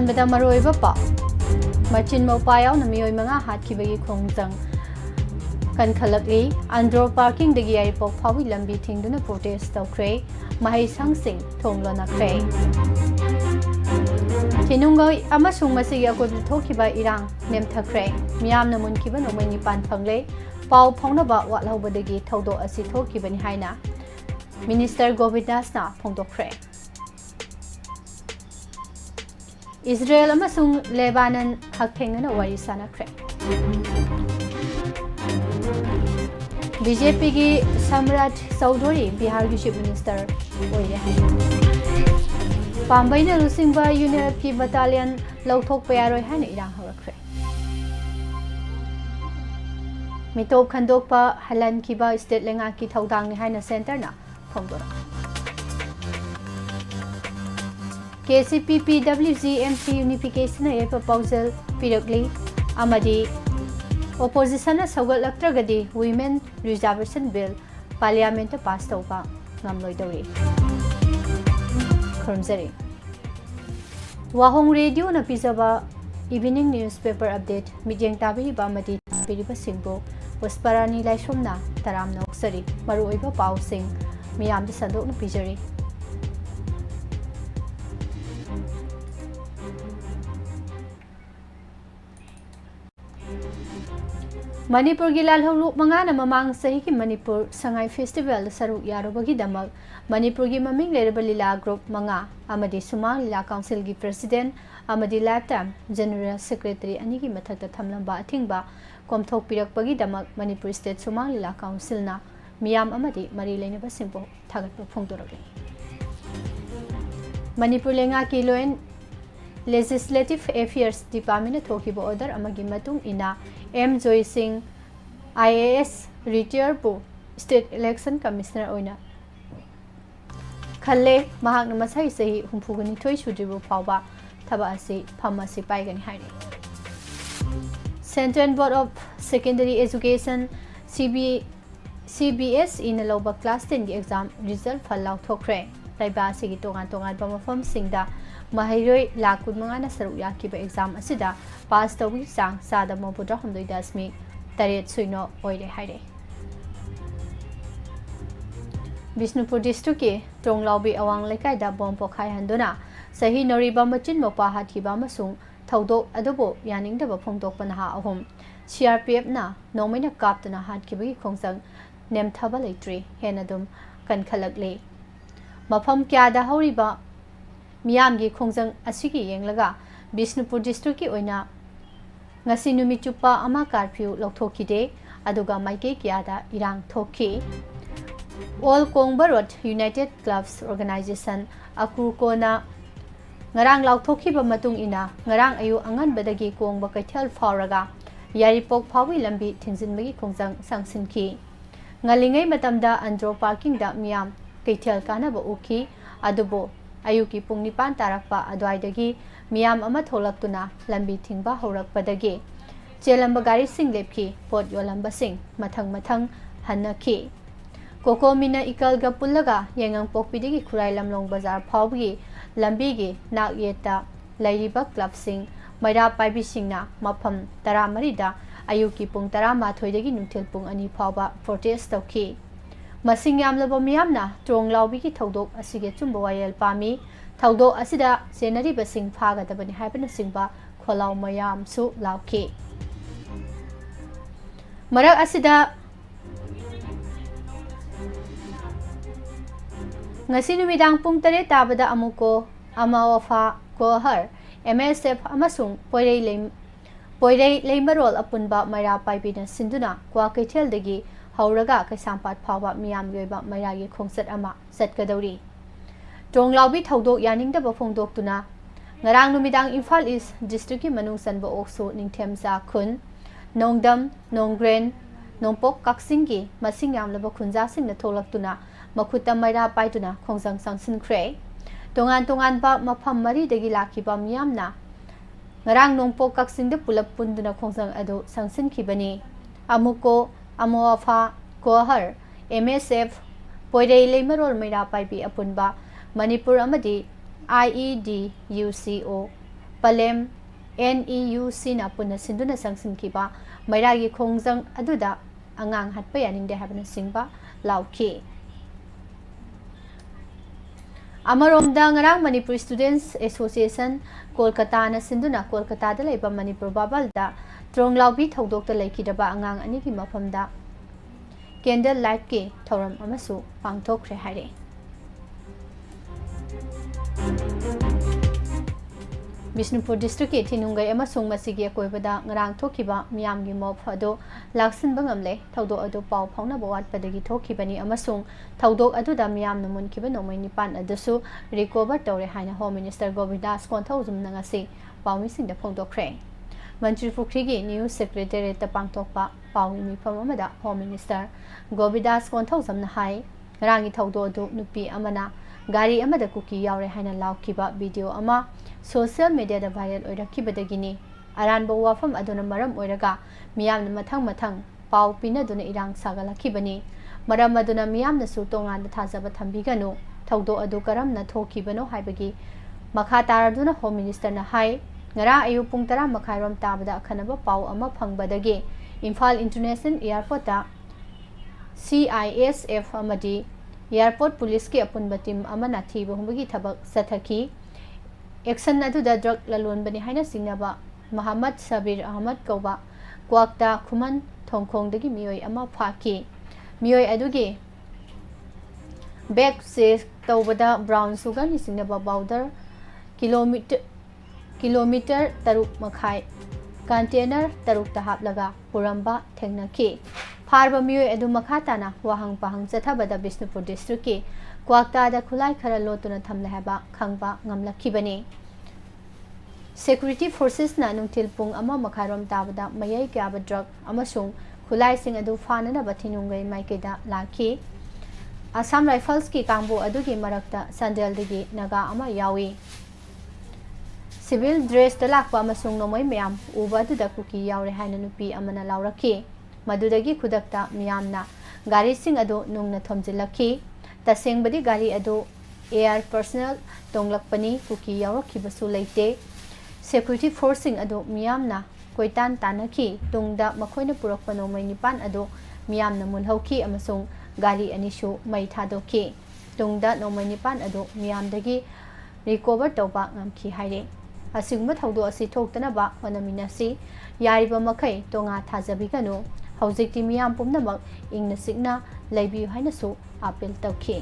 ꯑꯍꯥꯟꯕꯗ ꯃꯔꯨꯑꯣꯏꯕ ꯄꯥꯎ ꯃꯆꯤꯟ ꯃꯧꯄꯥ ꯌꯥꯎꯅ ꯃꯤꯑꯣꯏ 5 ꯍꯥꯠꯈꯤꯕꯒꯤ ꯈꯣꯡꯖꯪ ꯀꯟꯈꯠꯂꯛꯂꯤ ꯑꯟꯗ꯭ꯔꯣ ꯄꯥꯔꯀꯤꯡꯗꯒꯤ ꯌꯥꯏꯔꯤꯄꯣꯛ ꯐꯥꯎꯕꯒꯤ ꯂꯝꯕꯤ ꯊꯤꯡꯗꯨꯅ ꯄ꯭ꯔꯣꯇꯦꯁ ꯇꯧꯈ꯭ꯔꯦ ꯃꯍꯩꯁꯪꯁꯤꯡ ꯊꯣꯡ ꯂꯣꯟꯅꯈ꯭ꯔꯦ ꯊꯤꯅꯨꯡꯒꯩ ꯑꯃꯁꯨꯡ ꯃꯁꯤꯒꯤ ꯑꯀꯣꯏꯕꯗ ꯊꯣꯛꯈꯤꯕ ꯏꯔꯥꯡ ꯅꯦꯝꯊꯈ꯭ꯔꯦ ꯃꯤꯌꯥꯝꯅ ꯃꯨꯟꯈꯤꯕ ꯅꯣꯡꯃꯩ 9 ꯐꯪꯂꯦ ꯄꯥꯎ ꯐꯥꯎꯅꯕ ꯋꯥꯠꯍꯧꯕꯗꯒꯤ ꯊꯧꯗꯣꯛ ꯑꯁꯤ ꯊꯣꯛꯈꯤꯕꯅꯤ ꯍꯥꯏꯅ ꯃꯤꯅꯤꯁꯇꯔ ꯒꯣꯕꯤꯟꯗꯥꯁꯅ ꯐꯣꯡꯗꯣꯛꯈ꯭ꯔꯦ इजरायल अमसुंग लेबानन हकथेंगना वारी सानख्रे बीजेपी की सम्राट चौधरी बिहार की चीफ मिनिस्टर ओइरे पांबैना लुसिंगबा यूनियन की बटालियन लौथोकपा यारोय हाने इरांग हरख्रे मिटोप खंदोकपा हलन किबा स्टेट लेंगा की थौदांगनि हाने सेंटरना फोंदोरा KCPPWG-MP unification a proposal Piragli Amadi opposition Sogal Women Reservation Bill Parliament passed over Namloidori Kurmzari Wahong Radio na Pizaba Evening Newspaper Update Midyang Tabi Bamadi Piriba Singbo Wasparani Laishumna Taram Noksari Maruiba Pau Sing Miyam the Sandok na Pizari Manipur की लालहौलुक मंगाना ममांग सही की Manipur Sangai festival सरुक यारोबगी दमक मणिपुर की ममिंग लेरब Leela group मंगा अमदी Sumang Leela council की president अमदी लाइफ टाइम जनरल सेक्रेटरी अनि की मथक्ता थमलंबा अथिंगबा कोमथोक पिरकपगी दमक मणिपुर स्टेट सुमांग लीला काउंसिल ना मियाम अमदी मरी लेनेबा सिंपो थागतप फोंदोरगे मणिपुर लेंगा की लोएन लेजिस्लेटिव अफेयर्स डिपार्टमेंट थोकीबो ऑर्डर अमगी मतुंग इना M. Joy Singh IAS retire पु स्टेट इलेक्शन कमिश्नर ओइना खल्ले महाकन मसाई सही हुंफुगनि थोई सुद्रिबो फावबा थबा असि फमसि पाइगनि हाइने central board of secondary education CBSE न लौबा क्लास 10 की एग्जाम रिजल्ट फल लाउथोख्रे लाइबा सिगी तोगान तोगान मफम सिंगदा महैरोय लाख 15 सरुक याखिबा एग्जाम असिदा पास तौबी चांग सादा 92.8 ओइरे हाइरे बिष्णुपुर डिस्ट्रिक्ट के टोंगलाउबी अवांग लेकाइदा बॉम्ब पोखाय हंदुना सही नोरिबा मचिन मोपा हाथिबा मसुंग थौदोक अदुबो यानिंगदबा फोंदोकपा नहा अहुम CRPF ना नोमैना कापतना हाथिबगी खोंजंग नेमथाबा लेट्री हेनदुम कनखलकले मफम क्यादा हौरिबा मियामगी खोंजंग असिगी येंगलगा बिष्णुपुर डिस्ट्रिक्ट की ओइना ngasi numi chupa ama curfew lokthokide aduga maike kyada irang thokhi all kongbarot united clubs organization akurkona ngarang lauthokhiba matung ina ngarang ayu angan badagi kongba kaithal fauraga yaripok phawi lambi thingsinbagi khongjang sangsinki ngalingai matamda andro parking da miam kaithal kana ba ukhi adubo ayuki pung 9 tarakpa adwaidagi मियाम अमा थोलक्तुना लंबी थिंगबा हौरकपदगी चेलंब गाड़ी सिंग लेपखी pot योलंब सिंग मथंग मथंग हन्नखी कोकोमिना इकलगा पुल्लगा येंगंग पोकपिदगी खुराई लमलोंग बाजार फावगी लंबीगी नाक येता लैरिबा club सिंग मैरा पाइबी सिंगना मफम 13 दा अयुकी पुंग 13 दगी नुथिल पुंग 2 फावबा protest तौखी मसिंग यामलबो मियामना ट्रोंग लाउबीगी थौदोक असिगे चुंबो vial पामी थौदो असिदा सेनरी busing फागदबनि हाइबन सिंगबा खोलाव मयाम सु लाउखी मरक असिदा ngasi numidang pung 3 tabada amuko amawafa kohar MSF amasung poirei leimarol apunba maira paibina sinduna kwa kaithel dagi hauraga kaisampat phawa miyam yoiba mairagi khongsat ama satkadauri टोंगलाउबी थौदोक यानिंगदबा फोंदोक्तुना ngarang numidang Imphal East district ki manung sanba okso ningthemsa khun nongdam nonggren nongpok kaksing ki masing yamlaba khunja sing na tholaktuna makhuta maira paituna khongjang sangsin khre tongan tongan ba mafam mari dagi lakhiba miyamna ngarang nongpok kaksing de pulap punduna khongjang adu sangsin khibani amuko amoafa kohar MSF poirei leimarol maira paibi apunba Manipur amadi IEDUCO Palem NEUC na punna sinduna sangsinkiba mairagi khongjang aduda angang hatpa yaningde habna singba lauki Amaromda ngarang Manipur Students Association Kolkata na sinduna Kolkata da laiba Manipur Babal da Tronglaubi thaudokta laikidaba angang ani ki mafamda candle light ki thoram amasu pangthokre haire Bishnupur district ki thinungai amasung masigi koibada ngarang thokiba miyamgi mob ado laksin bangamle thaudo ado pau phauna bawat padagi thokibani amasung thaudok aduda miyam namun kiba nomai nipan adasu recover tore haina home minister Govindas Konthozum nangasi paumi singda phongdokre Mantri Pukhrigi News Secretary ta pangthokpa paumi mifam amada home minister Govindas Konthozum na hai ngarang thaudo adu nupi amana gari amada kuki yaure haina laukiba video ama social media da viral oirakibadagini aranba wafam aduna maram oiraga miyamna mathang pau pinaduna irang sagalakibani maram aduna miyamna su tongan da thajaba thambiganu thaudo adu karamna thokibano haibagi makha taraduna home minister na hai ngara ayu pung 10 makhairom tabada akhanaba pau ama phangbadagi Imphal International Airport ta CISF amadi Airport Police ki apunba team amana thiba humbagi thabak sathaki Action aduda drug lalon bani haina singnaba Muhammad Sabir Ahmad Kauba Kwakta Khuman Thongkhongdagi miyoi ama phaki miyoi adugi back se tawbada brown sugar ni singnaba powder kilometer taruk makhai container taruk ta haplaga puramba thengnaki Farba miyoi adu makhatana wahang pahang chathabada Bishnupur district ki Kwakta da khulai khara lotuna thamla haba khangba ngamlakibani Security forces na nungtil pung ama makharom tabada mayai kyaba drug amasung khulai sing adu fanana bathinungai maikeda laki Assam Rifles ki kangbo adugi marakta sandal digi naga ama yawi Civil dress da lakpa amasung nomai mayam uba du da kuki yaure haina nupi amana lauraki madudagi khudakta miyamna gari sing adu nungna thomjilaki Tasengbadi gari ado air personnel tonglakpani kuki yaurakibasu leite security forcing ado miyamna koitan tanaki tungda makhoina purakpa nomai nipan ado miyamna mulhauki amasung gari anishu mai thadoki tungda nomai nipan ado miyamdagi recover tawba ngamki haire asigma thaudo asi thoktanaba honaminasi yariba makai tonga thajabiganu haujikti miyam pumnamak ingna signa leibiu hainasu appeal tawki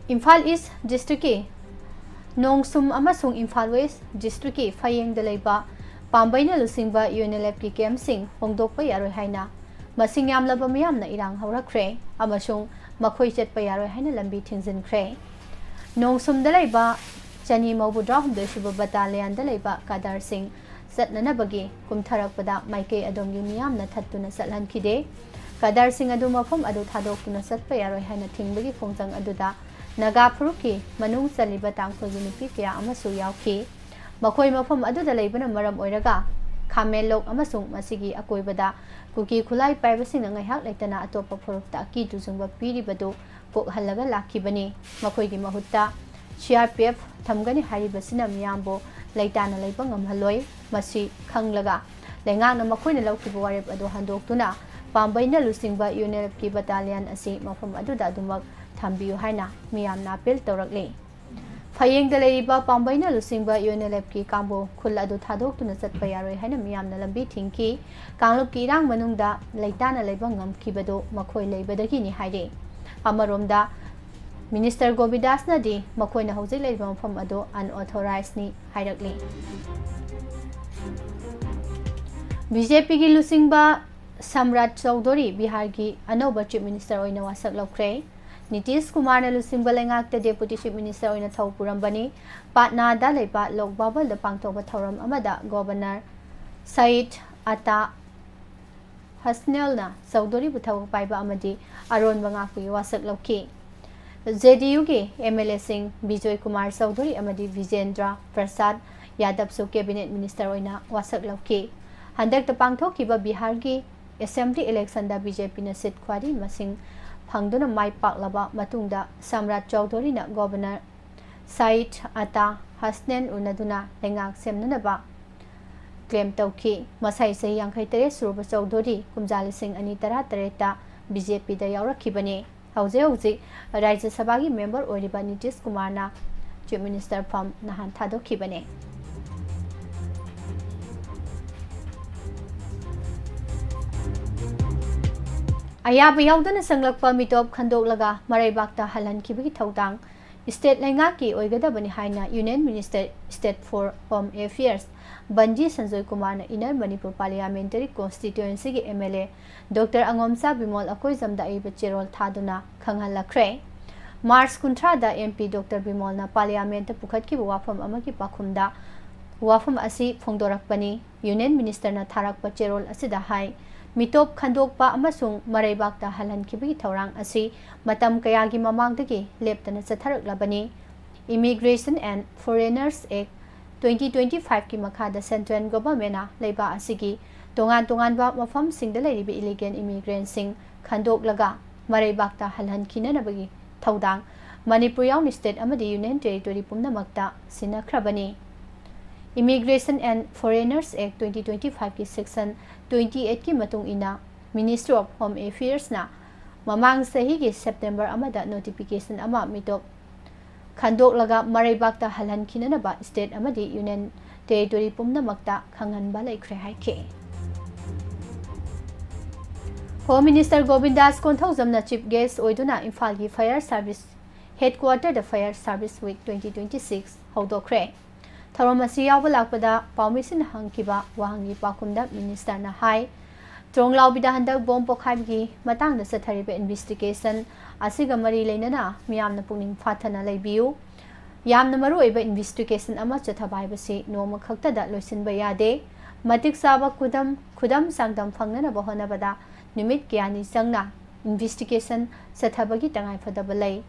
Imphal East District ki Nongsum amasung Imphal West District ki Phayeng da leiba Pambaina lusingba UNLF ki camp sing hongdokpa yaroi haina masing yamlaba miyamna irang haurakre amasung makhoi chatpa yaroi haina lambi thingjinkre Nongsum da leiba Chani Maubudra humdoi suba battalion da leiba Kadar Singh Satnanabagi kumtharakpada maike adongi miyamna thattuna satlankide Kadar Singh adu mafam adu thadokuna satpa yaroi haina thingbagi phongjang aduda naga phuruki manung chaliba tangkhoi nupi kya amasu yauki makhoi mafam aduda leibana maram oiraga khamelok amasung masigi akoibada kuki khulai paibasing ngai leitana atopa phurukta ki tujungba piribadu pokhallaga lakhibani makhoigi mahutta CRPF thamgani haribasina miyambo leitana leiba ngamhaloi masi khanglaga lengana makhoina laukiba warep adu handoktuna pambaina lusingba UNLF ki battalion asi mafam aduda dumak thambiu haina miyamna appeal tawrakle Phayeng da leiba pambaina lusingba UNLF ki kambo khul adu thadoktuna chatpa yaroi haina miyamna lambi thingki kanglup ki rang manungda leitana leiba ngamkibado makhoi leibadagi ni haire amaromda Minister Govindas na di makoina hojik leiba mafam ado unauthorized ni hairakli BJP ki lusingba Samrat Chaudhary Bihar ki anoba chief minister oina wasak lokre Nitish Kumar na lusingba lengakta deputy chief minister oina thaupuram Patna da leiba lokbabal da pangtokba thoram amada governor Said Ata Hasnel na Chaudhary buthau paiba amadi aron bangakpi wasak lokki JDU के MLA Singh Vijay Kumar Chaudhary अमदी Vijendra Prasad Yadav सु cabinet minister ओइना वासक लौके हंदक पांगथोकिबा बिहार की assembly election दा BJP न seat ख्वारी मसिंग फंगदुना माई पाकलाबा मतुंगदा सम्राट चौधरी न governor Said Ata Hasnen Unaduna Lengak Semnanaba claim tauki masai sahi yankai tere suruba chaudhuri kumjali sing ani tara tareta BJP da yaurakibani hauze hauze Rajya Sabha gi member oiriba Nitish Kumar na Chief Minister from nahan thadokibani Ayaba yaudana sanglakpa mitop khandolaga maraibakta halankhibagi thaudang State Lengaki Oigadabani Haina Union Minister State for Home Affairs Banji Sanjoy Kumar na Inner Manipur Parliamentary Constituency gi MLA Dr. Angomsa Bimol Akoi Zamda Iba Cherol Thaduna Khanghalakre March Kuntra da MP Dr. Bimol na Parliament Pukhat ki wafam amaki pakhumda wafam asi phongdorakpani Union Minister na Tharakpa Cherol asida hai Mitop Khandokpa amasung Maraibakta halankhibagi thorang asi matam kayagi mamangdagi leptana chatharaklabani Immigration and Foreigners Act 2025 ki makhada Central Government na leiba asigi tongan ba mafam singda leiribi illegal immigrant sing khandoklaga Maraibakta halankinanabagi thaudang Manipur yawn state amadi Union Territory pumnamakta sinakhrabani Immigration and Foreigners Act 2025 ki section 28 ki matung ina Ministry of Home Affairs na mamang sahi ki September amada notification ama mitop khandoklaga Maraibakta halankinanaba state amadi Union Territory pumnamakta khanghanba laikhre haike Home Minister Govindas Konthawjamna Chief Guest oiduna Imphal gi Fire Service Headquarter the Fire Service Week 2026 hodokre Tharamasi yawa lakpada paumisin hangkiba wahangi pakumda minister na hai Tronglao bida handak bom pokhaibgi matang da sathariba investigation asiga mari leinana miyamna pungning phathana leibiu yamna maru oiba investigation ama chathabai basi noma khakta da loisinba yade matik saba khudam sangdam phangnana bahona bada numit kyani sangna investigation sathabagi tangai phadaba lei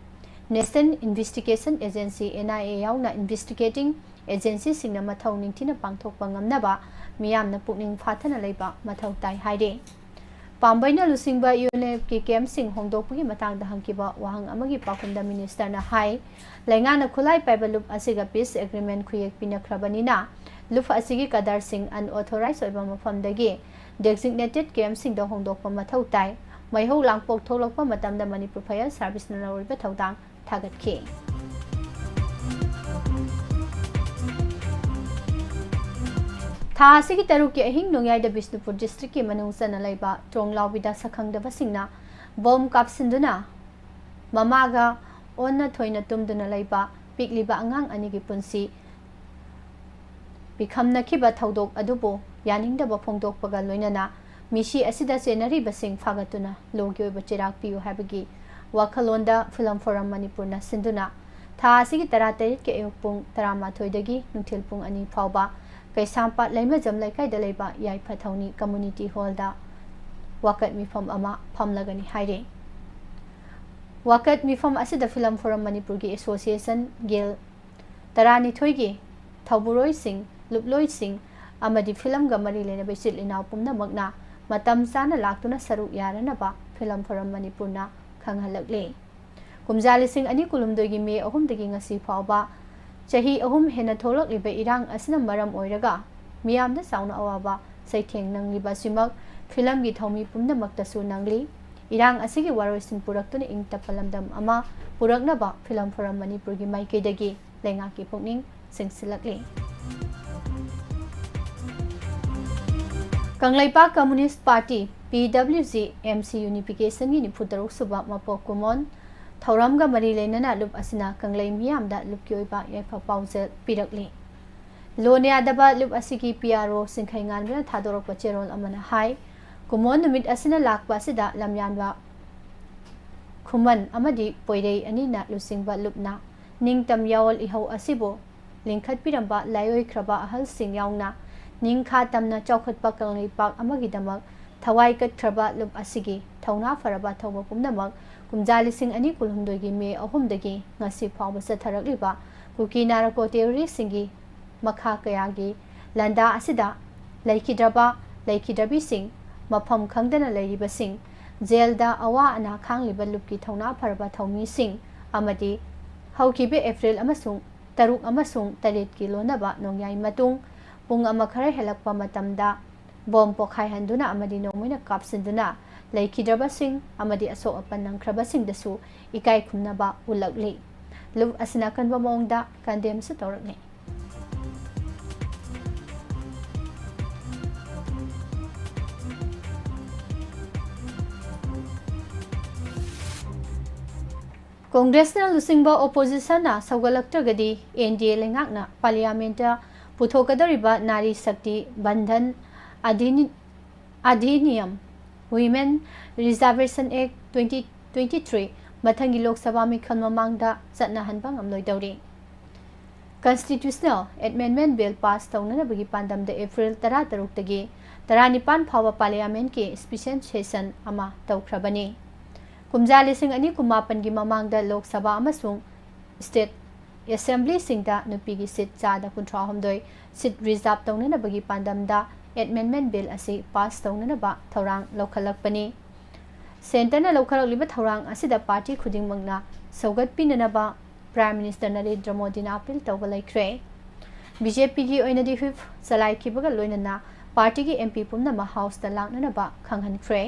National Investigation Agency NIA yauna investigating agency singna mathau ningthina pangthokpa ngamnaba miyamna pukning phathana leiba mathau tai haide pambaina lusingba UNF ki camp sing hongdokpugi matangda hangkiba wahang amagi pakumda minister na hai laingana khulai paiba lup asiga peace agreement khuyek pinakhrabani lup asigi kadar sing unauthorized oiba mafamdagi designated camp sing da hongdokpa mathau tai maihau langpok tholokpa matamda Manipur Fire Service na loriba thaudang thagatki Tha asigi taruki ahing nongyai da Bishnupur district ki manungsana leiba Tronglao bida sakhangdaba singna bom kapsinduna mamaga onna thoina tumduna leiba pikliba angang anigi punsi bikhamna khiba thaudok adubo yaningdaba phongdokpaga loinana mishi asida senari basing fagatuna logyo bachirak piu habagi wakhalonda film forum Manipur na sinduna tha asigi taratai ke pung tarama thoidagi nungthil pung ani phawba Kaisampat laima jam laikai da leiba yai phathawni community hall da wakat mifam ama phamlagani haire wakat mifam asida film forum Manipur gi association gel tarani thoigi thawburoi sing luploi sing amadi film ga mari lena besil ina pumna magna matam sana laktuna saru yarana ba film forum Manipur na khanghalakle kumjali sing ani kulumdoi gi me ahum dagi ngasi phawba Chahi ahum hena tholok liba irang asina maram oiraga miyamda sauna awaba saitheng nangliba simak film gi thomi pumnamakta su nangli irang asigi waroisin puraktuna ing tapalamdam ama puraknaba film forum Manipur gi maikeidagi lenga ki pukning singsilakli Kanglaipa Communist Party PWG MC Unification gi nipudaruk suba mapok kumon Thauramga mari leinana lup asina kanglai miyamda lupki oiba yaifa pausel pirakli lone adaba lup asigi PRO singkhai nganbena thadorokpa cherol amana hai kumon numit asina lakpa sida lamyanwa khuman amadi poirei anina lusingba lupna ningtam yawol ihau asibo lingkhat piramba layoi khraba ahal sing yauna ningkha tamna chaukhatpa kanglai pak amagi damak thawai kat khraba lup asigi thauna faraba thawba pumnamak kumjali sing ani kulhumdoi gi me ahumdagi ngasi phawba satharakliba kuki narako terrorist singi makha kayagi landa asida laikhidrabi sing mafam khangdana leiriba sing jail da awa ana khangliba lupki thauna farba thawmi sing amadi ꯍꯧꯈꯤꯕ ꯑꯦꯄ꯭ꯔꯤꯜ ꯑꯃꯁꯨꯡ 6 ꯑꯃꯁꯨꯡ 8 ꯀꯤ ꯂꯣꯟꯅꯕ ꯅꯣꯡꯌꯥꯏ ꯃꯇꯨꯡ ꯄꯨꯡ ꯑꯃ ꯈꯔ ꯍꯦꯜꯂꯛꯄ ꯃꯇꯝꯗ bomb ꯄꯣꯈꯥꯏꯍꯟꯗꯨꯅ ꯑꯃꯗꯤ ꯅꯣꯡꯃꯩꯅ ꯀꯥꯞꯁꯤꯟꯗꯨꯅ ꯂꯩꯈꯤꯗ꯭ꯔꯕꯁꯤꯡ ꯑꯃꯗꯤ ꯑꯁꯣꯛ ꯑꯄꯟ ꯅꯪꯈ꯭ꯔꯕꯁꯤꯡꯗꯁꯨ ꯏꯀꯥꯏ ꯈꯨꯝꯅꯕ ꯎꯠꯂꯛꯂꯤ꯫ ꯂꯨꯞ ꯑꯁꯤꯅ ꯑꯀꯟꯕ ꯃꯑꯣꯡꯗ ꯀꯟꯗꯦꯝꯁꯨ ꯇꯧꯔꯛꯂꯤ꯫ ꯀꯣꯡꯒ꯭ꯔꯦꯁꯅ ꯂꯨꯆꯤꯡꯕ ꯑꯣꯄꯣꯖꯤꯁꯟꯅ ꯁꯧꯒꯠꯂꯛꯇ꯭ꯔꯒꯗꯤ NDA ꯂꯩꯉꯥꯛꯅ ꯄꯥꯔꯂꯤꯌꯥꯃꯦꯟꯇ ꯄꯨꯊꯣꯛꯀꯗꯧꯔꯤꯕ ꯅꯥꯔꯤ ꯁꯛꯇꯤ ꯕꯟꯙꯟ ꯑꯙꯤꯅꯤꯌꯝ ꯋꯤꯃꯦꯟ ꯔꯤꯖꯥꯔꯚꯦꯁꯟ ꯑꯦꯛ 2023 ꯃꯊꯪꯒꯤ ꯂꯣꯛ ꯁꯚꯥ ꯃꯤꯈꯜ ꯃꯃꯥꯡꯗ ꯆꯠꯅꯍꯟꯕ ꯉꯝꯂꯣꯏꯗꯧꯔꯤ꯫ ꯀꯟꯁꯇꯤꯇ꯭ꯌꯨꯁꯅꯦꯜ ꯑꯦꯃꯦꯟꯗꯃꯦꯟꯠ ꯕꯤꯜ ꯄꯥꯁ ꯇꯧꯅꯅꯕꯒꯤ ꯄꯥꯟꯗꯝꯗ ꯑꯦꯄ꯭ꯔꯤꯜ 13ꯇꯒꯤ 19 ꯐꯥꯎꯕ ꯄꯥꯔꯂꯤꯌꯥꯃꯦꯟꯠꯀꯤ ꯁ꯭ꯄꯦꯁꯤꯌꯦꯜ ꯁꯦꯁꯟ ꯑꯃ ꯇꯧꯈ꯭ꯔꯕꯅꯤ꯫ ꯀꯨꯝꯖꯥ 2019ꯒꯤ ꯃꯃꯥꯡꯗ ꯂꯣꯛ ꯁꯚꯥ ꯑꯃꯁꯨꯡ ꯁ꯭ꯇꯦꯠ ꯑꯦꯁꯦꯝꯕ꯭ꯂꯤꯁꯤꯡꯗ ꯅꯨꯄꯤꯒꯤ ꯁꯤꯠ ꯆꯥꯗ 38 ꯁꯤꯠ ꯔꯤꯖꯥꯔꯚ ꯇꯧꯅꯅꯕꯒꯤ ꯄꯥꯟꯗꯝꯗ ꯑꯦꯃꯦꯟꯗꯃꯦꯟꯠ ꯕꯤꯜ ꯑꯁꯤ ꯄꯥꯁ ꯇꯧꯅꯅꯕ ꯊꯧꯔꯥꯡ ꯂꯧꯈꯠꯂꯛꯄꯅꯤ꯫ ꯁꯦꯟꯇꯔꯅ ꯂꯧꯈꯠꯂꯛꯂꯤꯕ ꯊꯧꯔꯥꯡ ꯑꯁꯤꯗ ꯄꯥꯔꯇꯤ ꯈꯨꯗꯤꯡꯃꯛꯅ ꯁꯧꯒꯠꯄꯤꯅꯅꯕ ꯄ꯭ꯔꯥꯏꯝ ꯃꯤꯅꯤꯁꯇꯔ ꯅꯔꯦꯟꯗ꯭ꯔ ꯃꯣꯗꯤꯅ ꯑꯄꯤꯜ ꯇꯧꯕ ꯂꯩꯈ꯭ꯔꯦ꯫ BJPꯒꯤ ꯑꯣꯏꯅꯗꯤ ꯍꯨꯏꯞ ꯆꯂꯥꯏꯈꯤꯕꯒ ꯂꯣꯏꯅꯅ ꯄꯥꯔꯇꯤꯒꯤ MP ꯄꯨꯝꯅꯃꯛ ꯍꯥꯎꯁꯇ ꯂꯥꯛꯅꯅꯕ ꯈꯪꯍꯟꯈ꯭ꯔꯦ꯫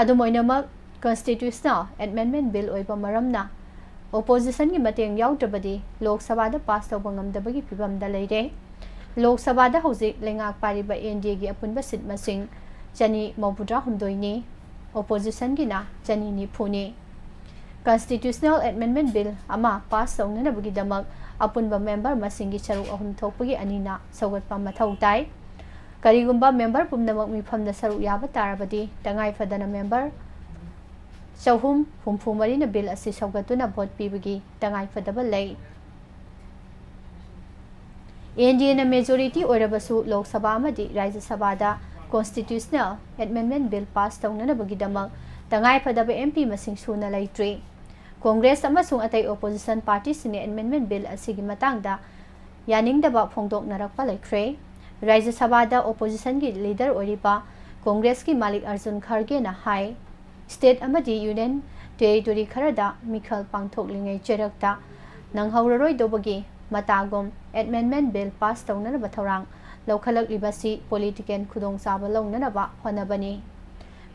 ꯑꯗꯨꯝ ꯑꯣꯏꯅꯃꯛ ꯀꯟꯁꯇꯤꯇ꯭ꯌꯨꯁꯅꯦꯜ ꯑꯦꯃꯦꯟꯗꯃꯦꯟꯠ ꯕꯤꯜ ꯑꯣꯏꯕ ꯃꯔꯝꯅ ꯑꯣꯄꯣꯖꯤꯁꯟꯒꯤ ꯃꯇꯦꯡ ꯌꯥꯎꯗ꯭ꯔꯕꯗꯤ ꯂꯣꯛ ꯁꯚꯥꯗ ꯄꯥꯁ ꯇꯧꯕ ꯉꯝꯗꯕꯒꯤ ꯐꯤꯚꯝꯗ ꯂꯩꯔꯦ꯫ ꯂꯣꯛ ꯁꯚꯥꯗ ꯍꯧꯖꯤꯛ ꯂꯩꯉꯥꯛ ꯄꯥꯏꯔꯤꯕ NDAꯒꯤ ꯑꯄꯨꯟꯕ ꯁꯤꯠ ꯃꯁꯤꯡ 239ꯅꯤ, ꯑꯣꯄꯣꯖꯤꯁꯟꯒꯤꯅ 290ꯅꯤ꯫ ꯀꯟꯁꯇꯤꯇ꯭ꯌꯨꯁꯅꯦꯜ ꯑꯦꯃꯦꯟꯗꯃꯦꯟꯠ ꯕꯤꯜ ꯑꯃ ꯄꯥꯁ ꯇꯧꯅꯅꯕꯒꯤꯗꯃꯛ ꯑꯄꯨꯟꯕ ꯃꯦꯝꯕꯔ ꯃꯁꯤꯡꯒꯤ ꯁꯔꯨꯛ 3 ꯊꯣꯛꯄꯒꯤ 2ꯅ ꯁꯧꯒꯠꯄ ꯃꯊꯧ ꯇꯥꯏ꯫ ꯀꯔꯤꯒꯨꯝꯕ ꯃꯦꯝꯕꯔ ꯄꯨꯝꯅꯃꯛ ꯃꯤꯐꯝꯗ ꯁꯔꯨꯛ ꯌꯥꯕ ꯇꯥꯔꯕꯗꯤ ꯇꯉꯥꯏꯐꯗꯅ ꯃꯦꯝꯕꯔ 364ꯅ ꯕꯤꯜ ꯑꯁꯤ ꯁꯧꯒꯠꯇꯨꯅ ꯚꯣꯠ ꯄꯤꯕꯒꯤ ꯇꯉꯥꯏꯐꯗꯕ ꯂꯩ꯫ NDAꯅ ꯃꯦꯖꯣꯔꯤꯇꯤ ꯑꯣꯏꯔꯕꯁꯨ ꯂꯣꯛ ꯁꯚꯥ ꯑꯃꯗꯤ ꯔꯥꯖ꯭ꯌ ꯁꯚꯥꯗ ꯀꯣꯟꯁꯇꯤꯇ꯭ꯌꯨꯁꯅꯦꯜ ꯑꯦꯃꯦꯟꯗꯃꯦꯟꯠ ꯕꯤꯜ ꯄꯥꯁ ꯇꯧꯅꯅꯕꯒꯤꯗꯃꯛ ꯇꯉꯥꯏꯐꯗꯕ MP ꯃꯁꯤꯡ ꯁꯨꯅ ꯂꯩꯇ꯭ꯔꯤ꯫ ꯀꯣꯡꯒ꯭ꯔꯦꯁ ꯑꯃꯁꯨꯡ ꯑꯇꯩ ꯑꯣꯄꯣꯖꯤꯁꯟ ꯄꯥꯔꯇꯤꯁꯤꯡꯅ ꯑꯦꯃꯦꯟꯗꯃꯦꯟꯠ ꯕꯤꯜ ꯑꯁꯤꯒꯤ ꯃꯇꯥꯡꯗ ꯌꯥꯅꯤꯡꯗꯕ ꯐꯣꯡꯗꯣꯛꯅꯔꯛꯄ ꯂꯩꯈ꯭ꯔꯦ꯫ ꯔꯥꯖ꯭ꯌ ꯁꯚꯥꯗ ꯑꯣꯄꯣꯖꯤꯁꯟꯒꯤ ꯂꯤꯗꯔ ꯑꯣꯏꯔꯤꯕ ꯀꯣꯡꯒ꯭ꯔꯦꯁꯀꯤ ꯃꯥꯜꯂꯤꯛꯑꯥꯔꯖꯨꯟ ꯈꯥꯔꯒꯦꯅ ꯍꯥꯏ ꯁ꯭ꯇꯦꯠ ꯑꯃꯗꯤ ꯌꯨꯅꯤꯌꯟ ꯇꯦꯔꯤꯇꯣꯔꯤ ꯈꯔꯗ ꯃꯤꯈꯜ ꯄꯥꯡꯊꯣꯛꯂꯤꯉꯩ ꯆꯩꯔꯛꯇ ꯅꯪꯍꯧꯔꯔꯣꯏꯗꯧꯕꯒꯤ ꯃꯇꯥꯒꯨꯝ ꯑꯦꯃꯦꯟꯗꯃꯦꯟꯠ ꯕꯤꯜ ꯄꯥꯁ ꯇꯧꯅꯅꯕ ꯊꯧꯔꯥꯡ ꯂꯧꯈꯠꯂꯛꯂꯤꯕꯁꯤ ꯄꯣꯂꯤꯇꯤꯀꯦꯜ ꯈꯨꯗꯣꯡꯆꯥꯕ ꯂꯧꯅꯅꯕ ꯍꯣꯠꯅꯕꯅꯤ꯫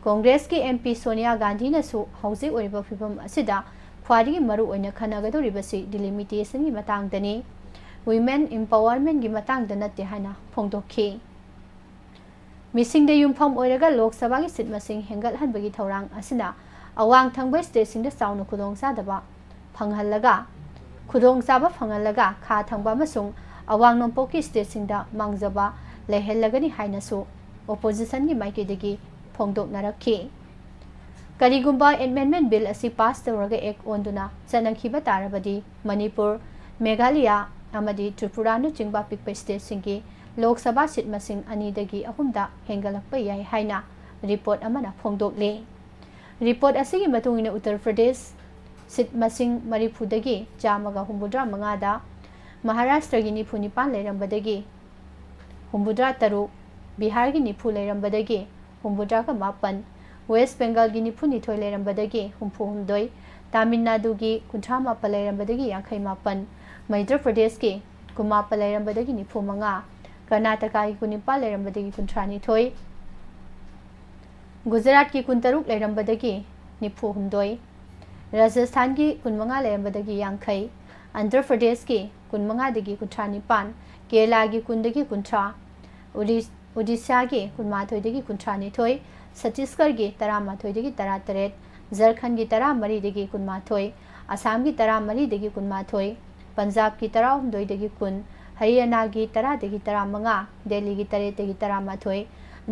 ꯀꯣꯡꯒ꯭ꯔꯦꯁꯀꯤ MP ꯁꯣꯅꯤꯌꯥ ꯒꯥꯟꯙꯤꯅꯁꯨ ꯍꯧꯖꯤꯛ ꯑꯣꯏꯔꯤꯕ ꯐꯤꯚꯝ ꯑꯁꯤꯗ ꯈ꯭ꯋꯥꯏꯗꯒꯤ ꯃꯔꯨꯑꯣꯏꯅ ꯈꯟꯅꯒꯗꯧꯔꯤꯕꯁꯤ ꯗꯤꯂꯤꯃꯤꯇꯦꯁꯟꯒꯤ ꯃꯇꯥꯡꯗꯅꯤ, ꯋꯤꯃꯦꯟ ꯏꯝꯄꯥꯋꯔꯃꯦꯟꯠꯒꯤ ꯃꯇꯥꯡꯗ ꯅꯠꯇꯦ ꯍꯥꯏꯅ ꯐꯣꯡꯗꯣꯛꯈꯤ꯫ ꯃꯤꯁꯤꯡꯗ ꯌꯨꯝꯐꯝ ꯑꯣꯏꯔꯒ ꯂꯣꯛ ꯁꯚꯥꯒꯤ ꯁꯤꯠ ꯃꯁꯤꯡ ꯍꯦꯟꯒꯠꯍꯟꯕꯒꯤ ꯊꯧꯔꯥꯡ ꯑꯁꯤꯅ ꯑꯋꯥꯡ ꯊꯪꯕ ꯁ꯭ꯇꯦꯠꯁꯤꯡꯗ ꯆꯥꯎꯅ ꯈꯨꯗꯣꯡꯆꯥꯕ ꯐꯪꯍꯜꯂꯒ ꯈꯥ ꯊꯪꯕ ꯑꯃꯁꯨꯡ ꯑꯋꯥꯡ ꯅꯣꯡꯄꯣꯛꯀꯤ ꯁ꯭ꯇꯦꯠꯁꯤꯡꯗ ꯃꯥꯡꯖꯕ ꯂꯩꯍꯜꯂꯒꯅꯤ ꯍꯥꯏꯅꯁꯨ ꯑꯣꯄꯣꯖꯤꯁꯟꯒꯤ ꯃꯥꯏꯀꯩꯗꯒꯤ ꯐꯣꯡꯗꯣꯛꯅꯔꯛꯈꯤ꯫ ꯀꯔꯤꯒꯨꯝꯕ ꯑꯦꯃꯦꯟꯗꯃꯦꯟꯠ ꯕꯤꯜ ꯑꯁꯤ ꯄꯥꯁ ꯇꯧꯔꯒ ꯑꯦꯛ ꯑꯣꯟꯗꯨꯅ ꯆꯠꯅꯈꯤꯕ ꯇꯥꯔꯕꯗꯤ ꯃꯅꯤꯄꯨꯔ, ꯃꯦꯘꯥꯂꯌꯥ ꯑꯃꯗꯤ ꯇ꯭ꯔꯤꯄꯨꯔꯥꯅꯆꯤꯡꯕ ꯑꯄꯤꯛꯄ ꯁ꯭ꯇꯦꯠꯁꯤꯡꯒꯤ ꯂꯣꯛ ꯁꯚꯥ ꯁꯤꯠ ꯃꯁꯤꯡ 2ꯗꯒꯤ 3ꯗ ꯍꯦꯟꯒꯠꯂꯛꯄ ꯌꯥꯏ ꯍꯥꯏꯅ ꯔꯤꯄꯣꯔꯠ ꯑꯃꯅ ꯐꯣꯡꯗꯣꯛꯂꯤ꯫ ꯔꯤꯄꯣꯔꯠ ꯑꯁꯤꯒꯤ ꯃꯇꯨꯡꯏꯟꯅ ꯎꯠꯇꯔ ꯄ꯭ꯔꯗꯦꯁ ꯁꯤꯠ ꯃꯁꯤꯡ 70ꯗꯒꯤ 175ꯗ, ꯃꯍꯥꯔꯥꯁꯇ꯭ꯔꯒꯤ 94 ꯂꯩꯔꯝꯕꯗꯒꯤ 73, ꯕꯤꯍꯥꯔꯒꯤ 90 ꯂꯩꯔꯝꯕꯗꯒꯤ 78, ꯋꯦꯁꯠ ꯕꯦꯡꯒꯜꯒꯤ 92 ꯂꯩꯔꯝꯕꯗꯒꯤ 34, ꯇꯥꯃꯤꯜ ꯅꯥꯗꯨꯒꯤ 38 ꯂꯩꯔꯝꯕꯗꯒꯤ 58, ꯃꯩꯙ꯭ꯌ ꯄ꯭ꯔꯗꯦꯁꯀꯤ 19 ꯂꯩꯔꯝꯕꯗꯒꯤ 95, ꯀꯔꯅꯥꯇꯀꯥꯒꯤ 19 ꯂꯩꯔꯝꯕꯗꯒꯤ 32, ꯒꯨꯖꯔꯥꯠꯀꯤ 13 ꯂꯩꯔꯝꯕꯗꯒꯤ 94, ꯔꯥꯖꯁꯊꯥꯟꯒꯤ 15 ꯂꯩꯔꯝꯕꯗꯒꯤ 50, ꯑꯟꯙ꯭ꯔ ꯄ꯭ꯔꯗꯦꯁꯀꯤ 15ꯗꯒꯤ 39, ꯀꯦꯔꯂꯥꯒꯤ 10ꯗꯒꯤ 30, ꯎꯗꯤꯁꯥꯒꯤ 12ꯗꯒꯤ 32, ꯁꯠꯇꯤꯁꯒꯔꯒꯤ 11ꯗꯒꯤ 18, ꯓꯥꯔꯈꯟꯗꯒꯤ 14ꯗꯒꯤ 12, ꯑꯁꯥꯝꯒꯤ 14ꯗꯒꯤ 12, ꯄꯟꯖꯥꯕꯀꯤ 13ꯗꯒꯤ 10, ꯍꯔꯤꯌꯥꯅꯥꯒꯤ 10ꯗꯒꯤ 15, ꯗꯦꯜꯂꯤꯒꯤ 8ꯗꯒꯤ 11,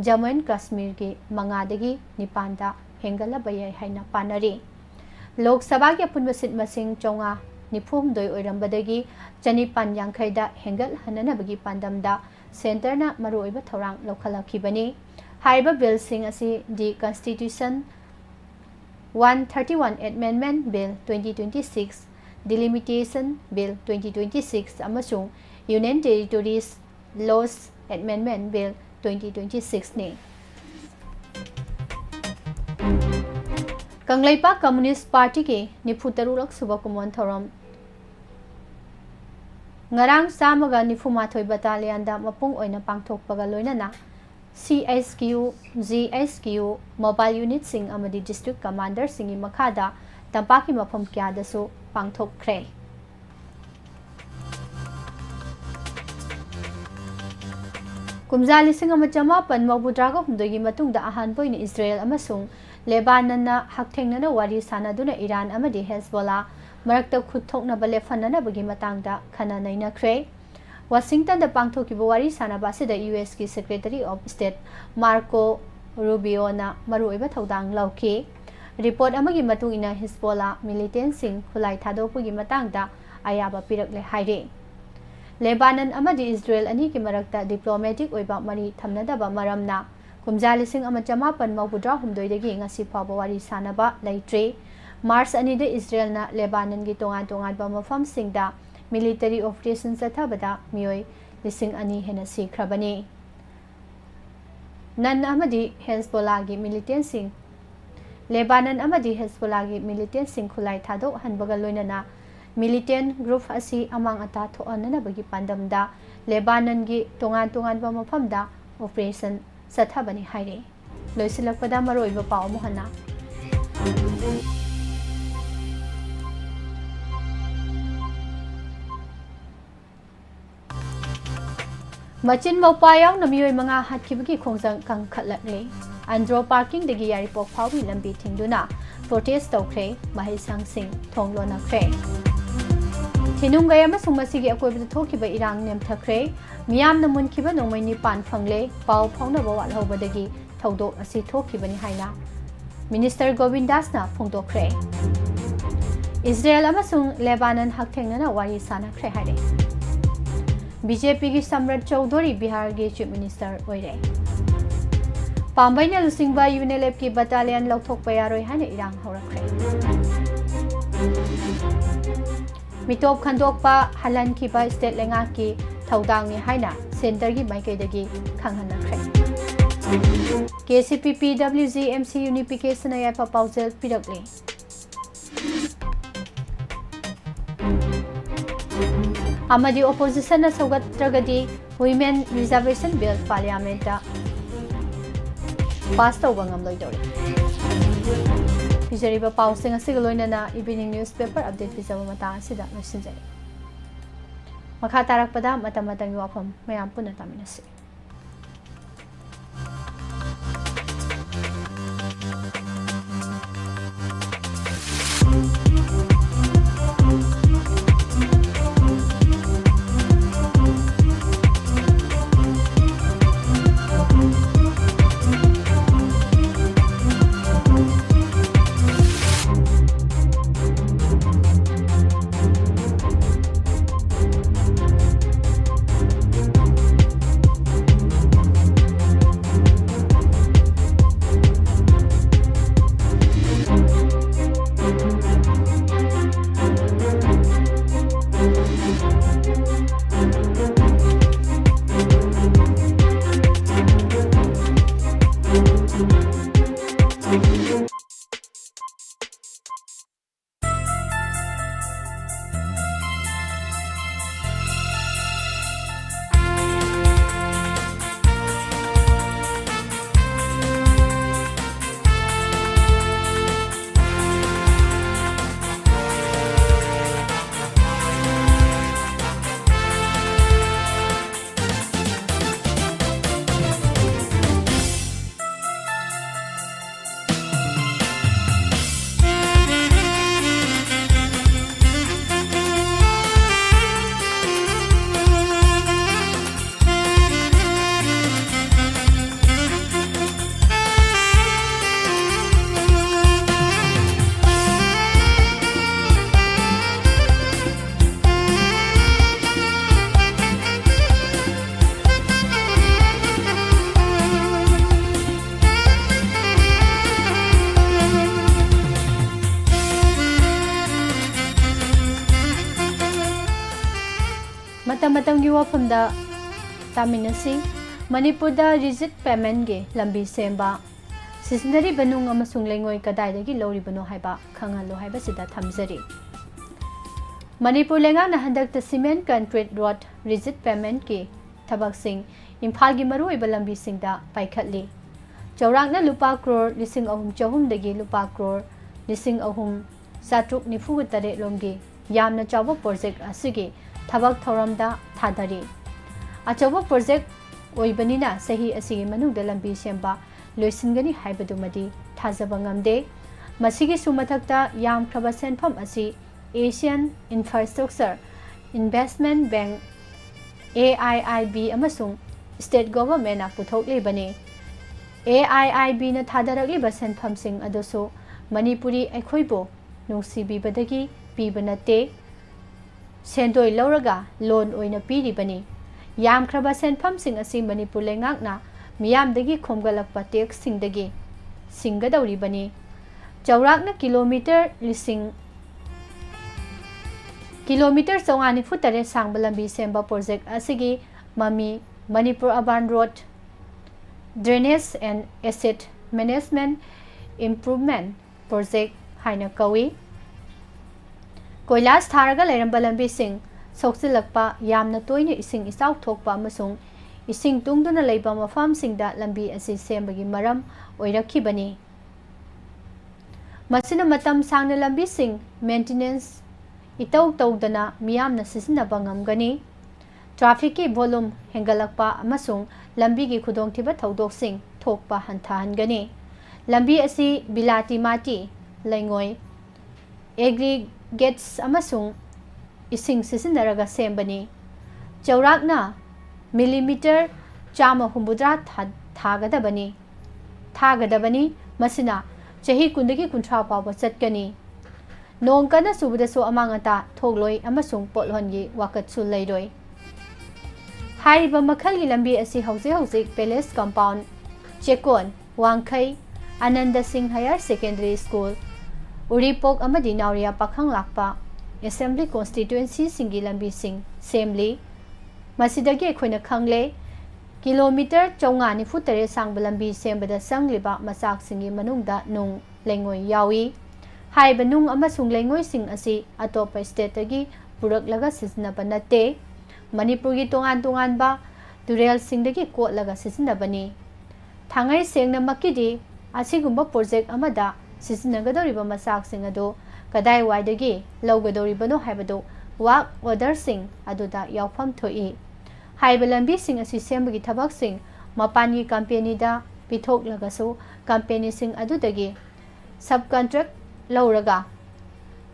ꯖꯝꯃꯨ ꯑꯦꯟด์ꯀꯥꯁꯃꯤꯔꯒꯤ 5ꯗꯒꯤ 9ꯗ ꯍꯦꯟꯒꯠꯂꯕ ꯌꯥꯏ ꯍꯥꯏꯅ ꯄꯥꯅꯔꯤ꯫ ꯂꯣꯛ ꯁꯚꯥꯒꯤ ꯑꯄꯨꯟꯕ ꯁꯤꯠ ꯃꯁꯤꯡ 494 ꯑꯣꯏꯔꯝꯕꯗꯒꯤ 150ꯗ ꯍꯦꯟꯒꯠꯍꯟꯅꯕꯒꯤ ꯄꯥꯟꯗꯝꯗ ꯁꯦꯟꯇꯔꯅ ꯃꯔꯨꯑꯣꯏꯕ ꯊꯧꯔꯥꯡ ꯂꯧꯈꯠꯂꯛꯈꯤꯕꯅꯤ꯫ ꯍꯥꯏꯔꯤꯕ ꯕꯤꯜꯁꯤꯡ ꯑꯁꯤ the constitution 131 amendment bill 2026, delimitation bill 2026 ꯑꯃꯁꯨꯡ union territories laws amendment bill 2026ꯅꯤ꯫ ꯀꯪꯂꯩꯄꯥꯛ ꯀꯝꯃ꯭ꯌꯨꯅꯤꯁꯠ ꯄꯥꯔꯇꯤꯒꯤ 73ꯔꯛ ꯁꯨꯕ ꯀꯨꯝꯑꯣꯟ ꯊꯧꯔꯝ ngarang samaga nifumathoi battalion da mapung oina pangthokpaga loinana CSQ, GSQ, mobile unit sing amadi district commander singi makhada tampaki mafam kya dasu pangthokkhre. Kumjali singa machama pan mabudraga humdogi matungda ahanboi ni Israel amasung Lebanon na hakthengna wari sanaduna Iran amadi Hezbollah marakta khuthokna bale fanana bagi matangda khana naina khre. Washington da pangthokiba wari sanaba sida US ki Secretary of State Marco Rubio na maruiba thodang lauki. Report amagi matungina Hezbollah militant sing khulai thadokpugi matangda ayaba pirakle haire. Lebanon amadi Israel ani ki marakta diplomatic oiba mari thamnadaba maramna kumjali sing amachama pan mawbudra humdoidagi ngasi phaba wari sanaba laitre. Mars ani de Israel na Lebanon gi tongan ba mafam singda military operations athabada mioi lising ani hena sikrabani. Nan amadi Hezbollah gi militant sing Lebanon amadi Hezbollah gi militant sing khulai thadok hanbaga loinana militant group asi amang ata thoanana bagi pandamda Lebanon gi tongan ba mafamda operation sathabani haire. Loisilakpada maroiba paw mohana. Machin mawpayang na miyoy mga hatkibagi khongjang kangkhatlakle. Andro parking dagi yaripok phawi lambi thingduna protest tawkre mahisang sing thonglo nakre. Thinunggay amasung masigi akoibda thokiba irang nemthakre miyam na munkiba nongmay nipan phangle paw phongna bawat hobadagi thodok asi thokibani haina Minister Govindas na phongdokre. Israel amasung Lebanon hakthengna na wari sanakre haire. BJP ki Samrat Chaudhary Bihar ki Chief Minister oire. Pambai na lusingba UNLF ki battalion lauthok payaroi hana irang horakre. Mitop khandokpa halan ki ba state lenga ki thodang ni haina center ki maikei dagi khanghanakre. KCP PWG MC unification ay proposal pirakle. Amadi opposition na saugat tragadi women reservation bill parliament da pass tawba ngamloi dori. Pijariba pausing asigaloina na evening newspaper update pisaba matang sida losinjari. Makha tarakpada matamatang wafam mayam puna taminasi. Matang gi wafamda taminasi Manipurda rigid payment ge lambi semba sisinari banung amasung lengoi kadai dagi lori bano haiba khangalo haiba sida thamjari Manipur lengang na handak ta cement concrete road rigid payment ki thabak sing Imphal gi maru iba lambi sing da paikhatli Chaurak na lupa crore lising ahum chahum dagi lupa crore lising ahum satruk nifu tare lomgi yamna chawa project asigi thabak thoram da thadari achawa project oibanina sahi asigi manung da lambi semba loisingani haibadumadi thajaba ngamde masigi sumathakta yam khaba senpham asi Asian Infrastructure Investment Bank AIIB amasung State Government na puthokli AIIB na thadarakliba senphamsing adoso Manipuri aikhoibo nungsibi piba nate sendoi lauraga loan oina piribani yamkhraba senphamsing asi Manipur lengakna miyamdagi khomgalakpa tax singdagi singgadawribani chaurakna kilometer chongani futare sangba lambi semba project asigi mami Manipur Urban Road Drainage and Asset Management Improvement Project haina kawi Koilas tharaga leiramba lambi sing soksilakpa yamna toina ising isaw thokpa amasung ising tungduna leiba mafam singda lambi asi sembagi maram oirakhibani masina matam sangna lambi sing maintenance itau tawdana miyamna sisinaba ngamgani traffic ki volume hengalakpa amasung lambi gi khudongthiba thaudok thokpa hantahangani lambi asi bilati mati laingoi aggregates amasung ising sisinaraga sembani chaurakna millimeter chama humbudra thagadabani masina chahi kundagi kunthra pawa chatkani nong kana subada so amangata thogloi amasung potlhongi wakatsu leiroi hariba makhalgi lambi asi hauze palace compound chekon wangkhai Ananda Singh Higher Secondary School Uripok amadi Nauria pakhang lakpa Assembly Constituency singi lambi sing semli masidagi ekhoina khangle kilometer 4 futare sangba lambi sembada sangliba masak singi manungda nung lengoi yawi haiba nung amasung lengoi sing asi atopa state agi puraklaga sisinaba nate Manipur gi tongan ba durel singdagi kotlaga sisinabani thangai sengna makidi asigumba project amada sisinagadoriba masak sing ado kadai waidagi lawgadoribano haibado work order sing aduda yawpham thoi haiba lambi sing asi sembagi thabak sing mapani company da pithok lagaso company sing adudagi subcontract lauraga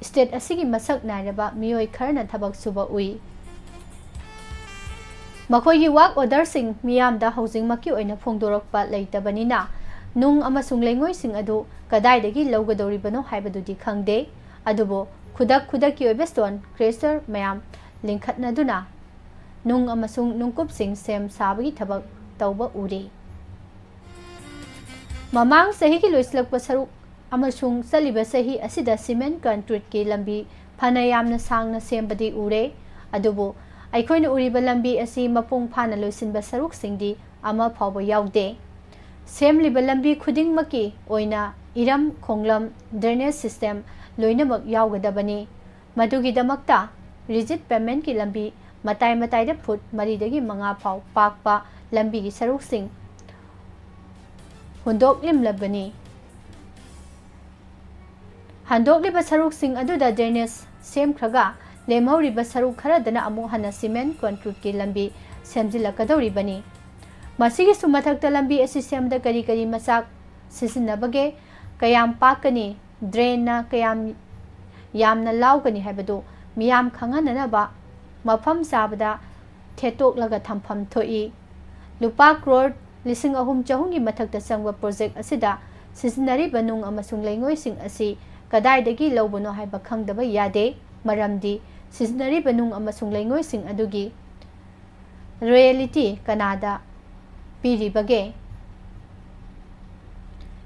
state asigi masak nairaba miyoi kharna thabak suba ui makhoi work order sing miyamda housing maki oina phongdorokpa leitabanina nung amasung lengoi sing adu kadaidagi lawgadoribano haibadudi khangde adubo khudak ki obeston crusher mayam lingkhatna duna nung amasung nungkup sing sem sabagi thabak tawba uri mamang sahi ki loislakpa saruk amasung saliba sahi asida cement concrete ki lambi phanayamna sangna sembadi ure adubo aikhoina uriba lambi asi mapung phana loisinba saruk singdi ama phawba yawde semliba lambi khuding maki oina iram khonglam drainage system loinamak yawgadabani madugi damakta rigid payment ki lambi matai da foot maridagi manga phaw pakpa lambi gi saruk sing hundok limlabani handok liba saruk sing aduda drainage sem khraga lemhauriba saruk kharadana amu hana cement concrete ki lambi semjilakadoribani masigi sumathakta lambi asi semda kari masak sisinabage kayam pakani drain na kayam yamna laugani haibado miyam khangananaba mafam sabada thetok laga thampham thoi lupa crore lising ahum chahungi mathakta sangwa project asida sisinari banung amasung lengoi sing asi kadaidagi lawbono haiba khangdaba yade maramdi sisinari banung amasung lengoi sing adugi reality kanada piribage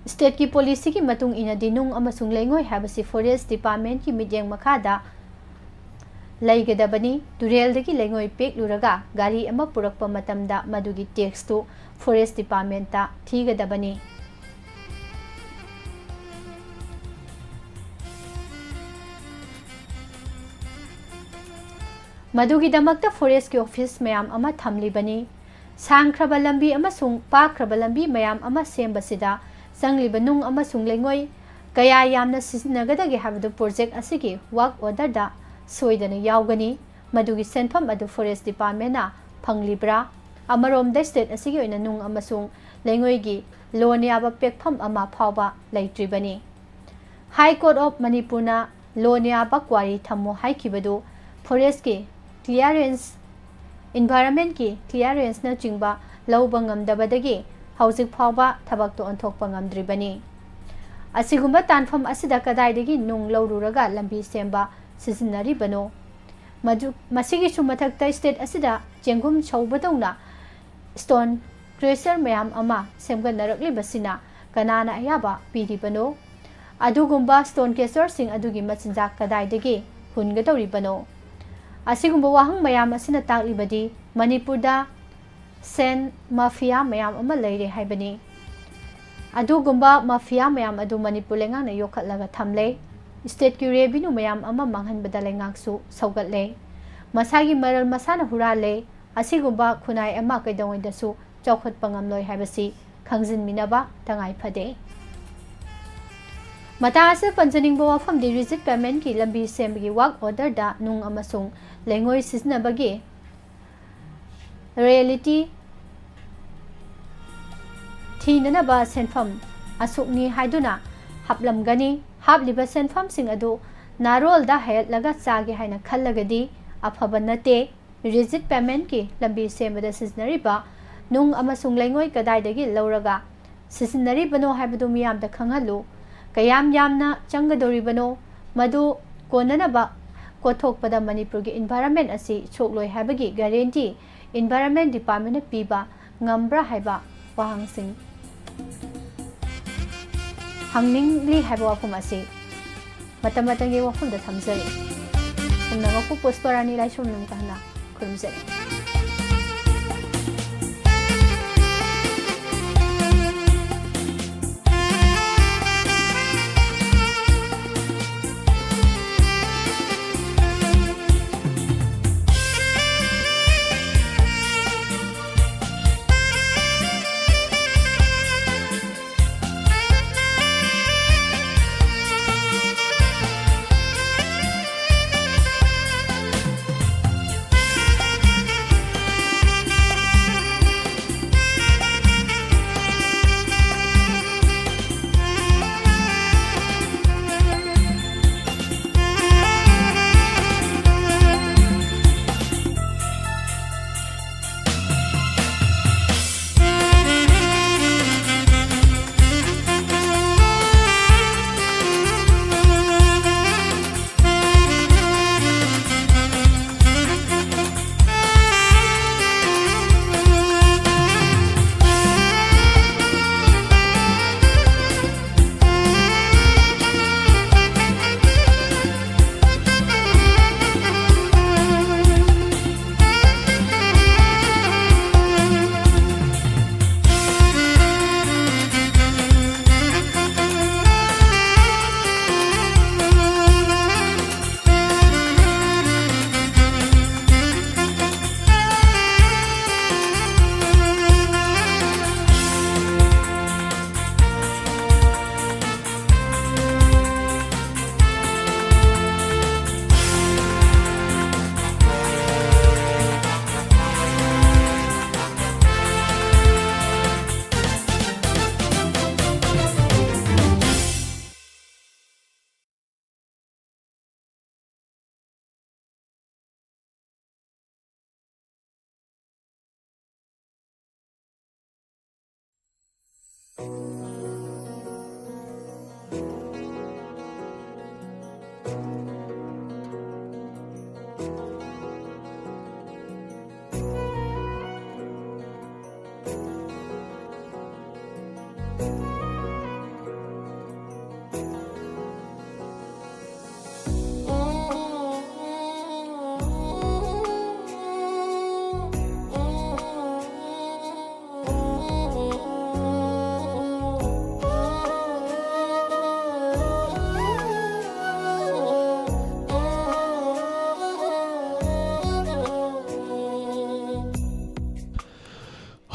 state ki policy ki matung ina dinung amasung lengoi habasi forest department ki midyeng makada laigadabani durel dagi lengoi pek luraga gari ama purakpa matamda madugi tax to forest department ta thigadabani मदुगीदमक्ता forest की office मयाम अमा थमलिबनी सांख्रबा लंबी अमसुंग पाख्रबा लंबी मयाम अमा सेमबसिदा संगलिबा नुंग अमसुंग लेंगोई कया यामना सिजनगदगे हाबदु project असिगी work order दा सोइदना यावगनी मदुगी सेंफम अदु फॉरेस्ट डिपार्टमेंट ना फंगलिब्रा अमरोम स्टेट असिगी ओइना नुंग अमसुंग लेंगोईगी लोन याबा पेकफम अमा फावबा लेट्रिबनी हाई कोर्ट ऑफ मणिपुर ना लोन याबा क्वारी थमो हाइखिबदु फॉरेस्ट की क्लियरेंस इन्वायरमेंट की क्लियरेंस न चिंबा लौबा ngamdabadagi हौजिक फावबा थबक तो अंथोकपा ngamdribani असिगुम्बा तानफम असिदा कदाइदगी नुंग लौरुरगा लंबी सेंबा सिजनरी बनो मसिगी सुमथक्ता स्टेट असिदा चेंगुम छौबदौना स्टोन क्रेशर मयाम अमा सेमगनरकली बसिना कनाना अयाबा पीरिबनो अदुगुम्बा स्टोन क्रेशर सिंग अदुगी मचिंजा कदाइदगी हुनगदौरिबनो असिगुम्बा वाहंग मयाम असिना ताकलिबदी मणिपुरदा सेन माफिया मयाम अमा लेरे हाइबनी अदुगुम्बा माफिया मयाम अदु मणिपुर लेंगांना योखतलगा थमले स्टेट की रेवेन्यू मयाम अमा मांगहनबदा लेंगांगसु सौगतले मसागी मरल मसाना हुराले असिगुम्बा खुनाई अमा कैदोंगैदसु चौखतपा ngamloi हाइबसी खंजिनमिनबा तंगाई फदे मतासे पंजनिंगबो वफम दि रिजिट पेमेंट की लंबी सेमगी वर्क ऑर्डर दा नुंग अमसुंग लेंगोई सिजनबगी रियलिटी थीननबा सेनफम असुकनी हाइदुना हापलमगनी हापलिबा सेनफम सिंग अदु नारोल दा हेलगा चागे हाइना खल्लगदी अफबा नते रिजिट पेमेंट की लंबी सेमबदा सिजनरीबा नुंग अमसुंग लेंगोई कदाइदगी लौरगा सिजनरीबनो हाइबदु मियामदा खंगहलु कयाम यामना चंगदोरिबनो मधु कोननबा कोथोकपदा मणिपुर की इन्वायरमेंट असी सोक्लोय हाइबगी गारंटी इन्वायरमेंट डिपार्टमेंट पीबा ngambra haiba wahang sing hangning haiba wafum asi matam ge wafum da thamjari kumna mapu posparani lai sum num kahna khurumjari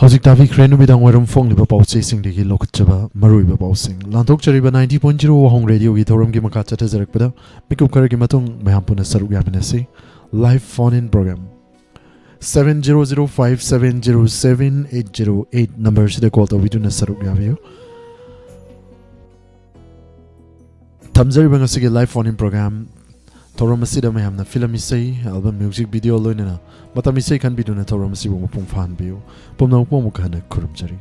Hojik Tavi Krenu Bidang Warum Fong Liba Pausi Sing Digi Lokachaba Marui Bausing Lantok Chariba 90.0 Wahong Radio Gitorum Gimakacha Tezarakpada Pikup Karagimatung Mahampuna Saru Yabinesi Live phone in program 7005707808 numbers the call to Viduna Saru Yavio Tamzari Bangasigi live phone in program Toramasida Mayamna film isay album music video loinana matam isay kan biduna Toramasi Pung fan bio Pomna Pomukana Kurumjari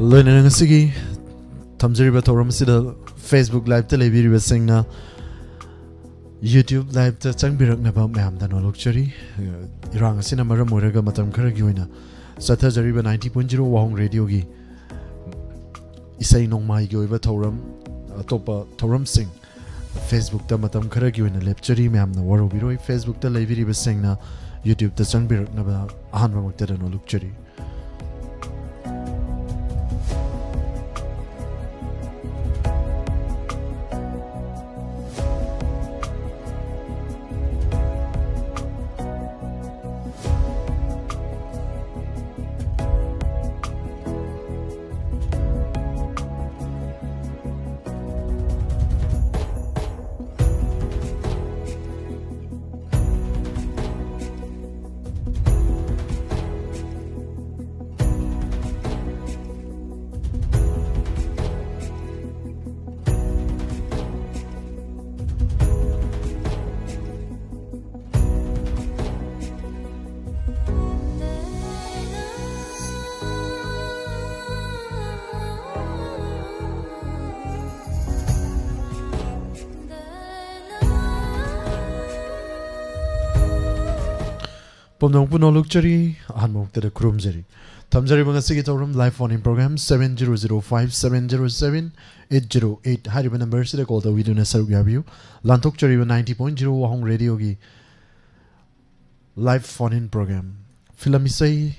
Loinana Sigi Tamzari Toramasida Facebook Live Television Singna YouTube Live Changbirak Naba Mam Dano Luxury Irang Cinema Muraga Matam Karaguina Satazariba 90.0 Wahong Radio Gi Isay Nong Mai Goiva Toram Topa Toram Sing Facebook Ta Matam Karaguina Lepchari Mam na Waro Biroi Facebook Ta Leviri Singna YouTube Ta Changbirak Naba Ahanma Muktada no Luxury Pomnong Puno Luxury, Hanmok to the Krumzeri. Tamzari Bangasigi Torum live phone in program 7005707808. Hariban number Sida called the Viduna Sarugabu. Lantok Chariba 90.0 Wahong Radio Gi live phone in program. Filamisay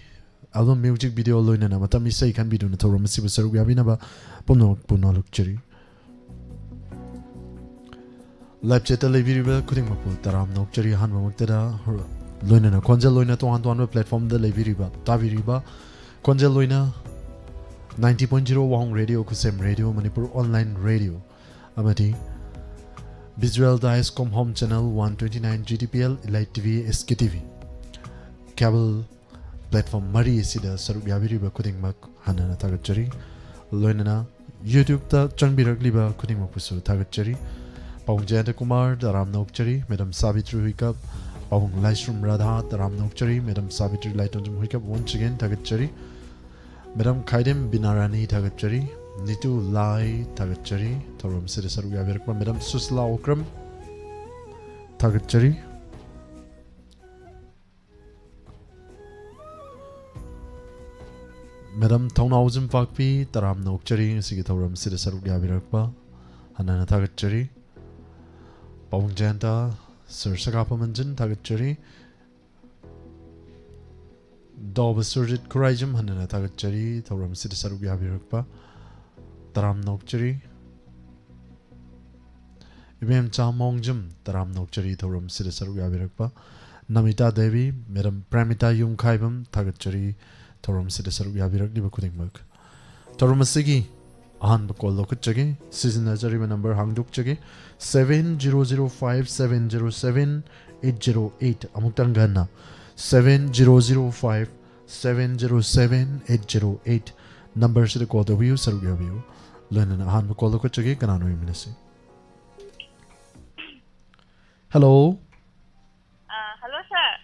album music video loinana matamisay can be done Torum Sibu Sarugabinaba Pomnong Puno Luxury. Live chat Leviriba Kudimapu Taram Nokchari Hanmok Tada Loina Konjal Loina to one platform the Leviriba Taviriba Konjal Loina 90.0 Wahong Radio Kusem Radio Manipur Online Radio Amati Visual Diascom Home Channel 129 GTPL Elite TV SKTV Cable Platform Mari Sida Saruk Yaviriba Kudingmak Hanana Tagachari Loina YouTube ta Changbirak Liba Kudingmak Pusu Tagachari Paung Jayanta Kumar Daram Nokchari Madam Savitri Huikap Paung Laishrum Radha Daram Nokchari Madam Savitri Laitonjum Huikap once again Tagachari Madam Kaidem Binarani Tagachari Nitu Lai Tagachari Torum Sida Saruk Yavirakma Madam Susla Okram Tagachari Madam Thongnawjum Pakpi Taram Nokchari Sigi Thoram Sida Saruk Yabirakpa Hanana Tagachari Pawang Janta Sir Sakapa Manjan Tagachari Doba Surjit Kurajam Hanana Tagachari Thoram Sida Saruk Yabirakpa Taram Nokchari Ibem Chamongjum Taram Nokchari Thoram Sida Saruk Yabirakpa Namita Devi Madam Pramita Yung Kaibam Tagachari Thoram Sida Saruk Yabirak Liba Kudingmak Thoram Asigi Ahan Bakol Lokachagi Season Nazari number Hangduk Chagi 7005707808 Amutangana 7005707808 Number Sida Call the View Saruk Yabiu Lenin Ahan Bakol Lokachagi Kanano Minasi. Hello. Hello sir.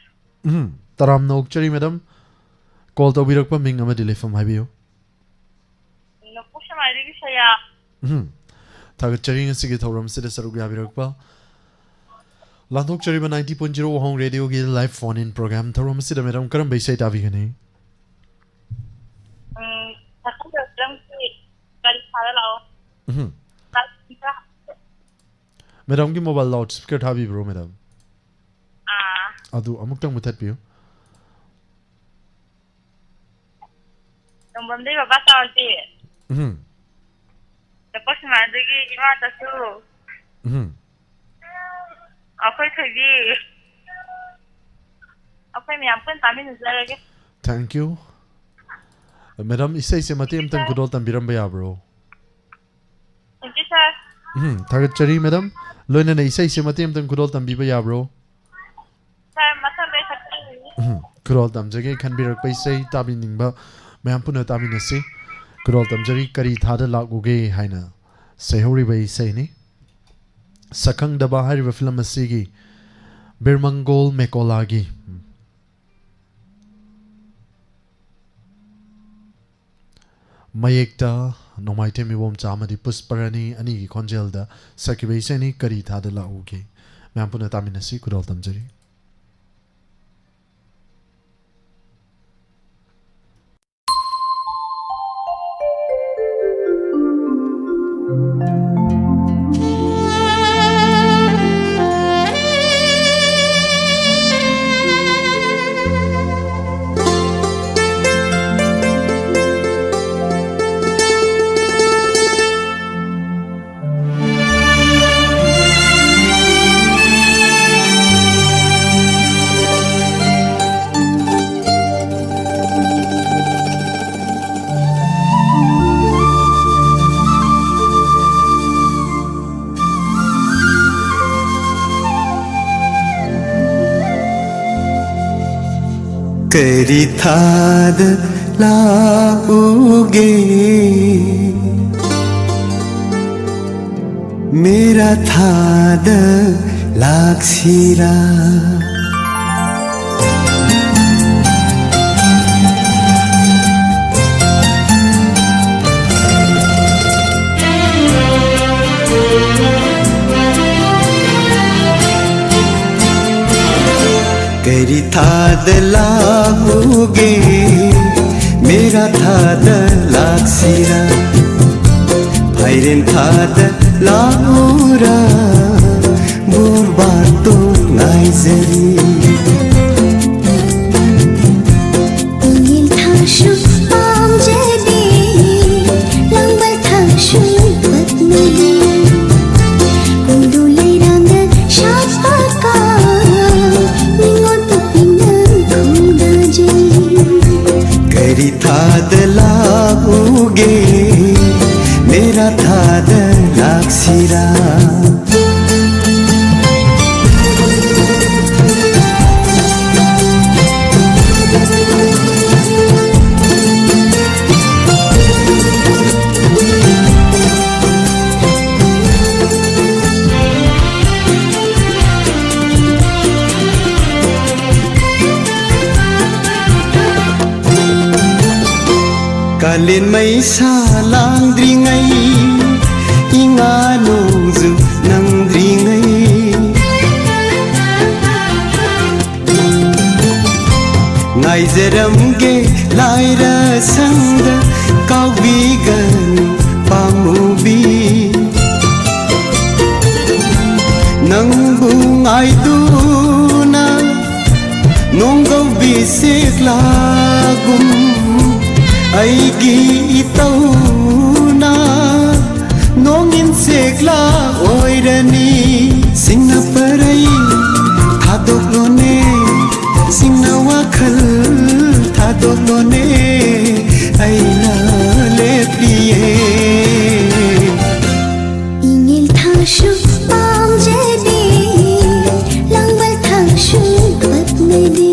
Taram Nokchari Madam Call the Virakpa Ming Amadili from Habio. No push my Saya. Tagachari Sigi Thoram Sida Saruk Yabirakpa Landok Chariba 90.0 WAHONG Radio Gil Live Phone In Program Thoram Sida Madam Karam Bay Say Tavigani. Madam Gi Mobile Loudspeaker Habi Bro Madam. Adu Amuk Tang Mutat View. Bamdi Baba Saudi. The person I dig you are the two. Okay, Thank you. Madam, isay si Matim Tang Kudol Tambirambaya bro. Thank you, sir. Tagachari Madam, Luna isay si Matim Tang Kudol Tambibaya bro. Sir, Mata Kudol Tamjagi can be replaced Tabinimba, Mampuna Taminasi. Kudol Tamjari Kari Tada Laguge Haina. Say Hori Bay Saini. Sakang Dabahari Filamasigi Birmangol Mekolagi Mayekta Nomaitemi Wom Chamadi Pusparani Ani Congelda Sakibaseni Kari Tadala Uge Mampuna Taminasi Kudol Tamjari. करी थाद लाओगे मेरा थाद लाक्सिरा करी थाद लाओगे मेरा थाद लाक्सिरा भाइरेन थाद लाओरा बुरबातो नाइजरी Ingin tashu am jadi lambai tashu patmudi kundulai ranga syapaka ningon tupingan kuda jeli करी थाद लाओगे मेरा थाद लाक्सिरा Kalin may salang dringay Inganong zu ng dringay ꯉꯥꯏꯖꯔꯝꯒꯦ ꯂꯥꯏꯔ ꯁꯪꯗ ꯀꯥꯎꯕꯤꯒꯅꯨ ꯄꯥꯝꯃꯨꯕꯤ ꯅꯪꯕꯨ ꯉꯥꯏꯗꯨꯅ ꯅꯣꯡꯒꯧꯕꯤ ꯁꯦꯛꯂꯥꯒꯨꯝ ꯑꯩꯒꯤ ꯏꯇꯧꯅ ꯅꯣꯡꯏꯟ ꯁꯦꯛꯂꯥ ꯑꯣꯏꯔꯅꯤ ꯁꯤꯡꯅ ꯄꯔꯩ ꯊꯥꯗꯣꯛꯂꯣꯅꯦ ꯁꯤꯡꯅ ꯋꯥꯈꯜ ꯊꯥꯗꯣꯛꯂꯣꯅꯦ ꯑꯩꯅ ꯂꯦꯞꯂꯤꯌꯦ ꯏꯉꯦꯜ ꯊꯥꯁꯨ ꯄꯥꯝꯖꯗꯦ ꯂꯥꯡꯕꯜ ꯊꯥꯁꯨ ꯄꯛꯅꯗꯦ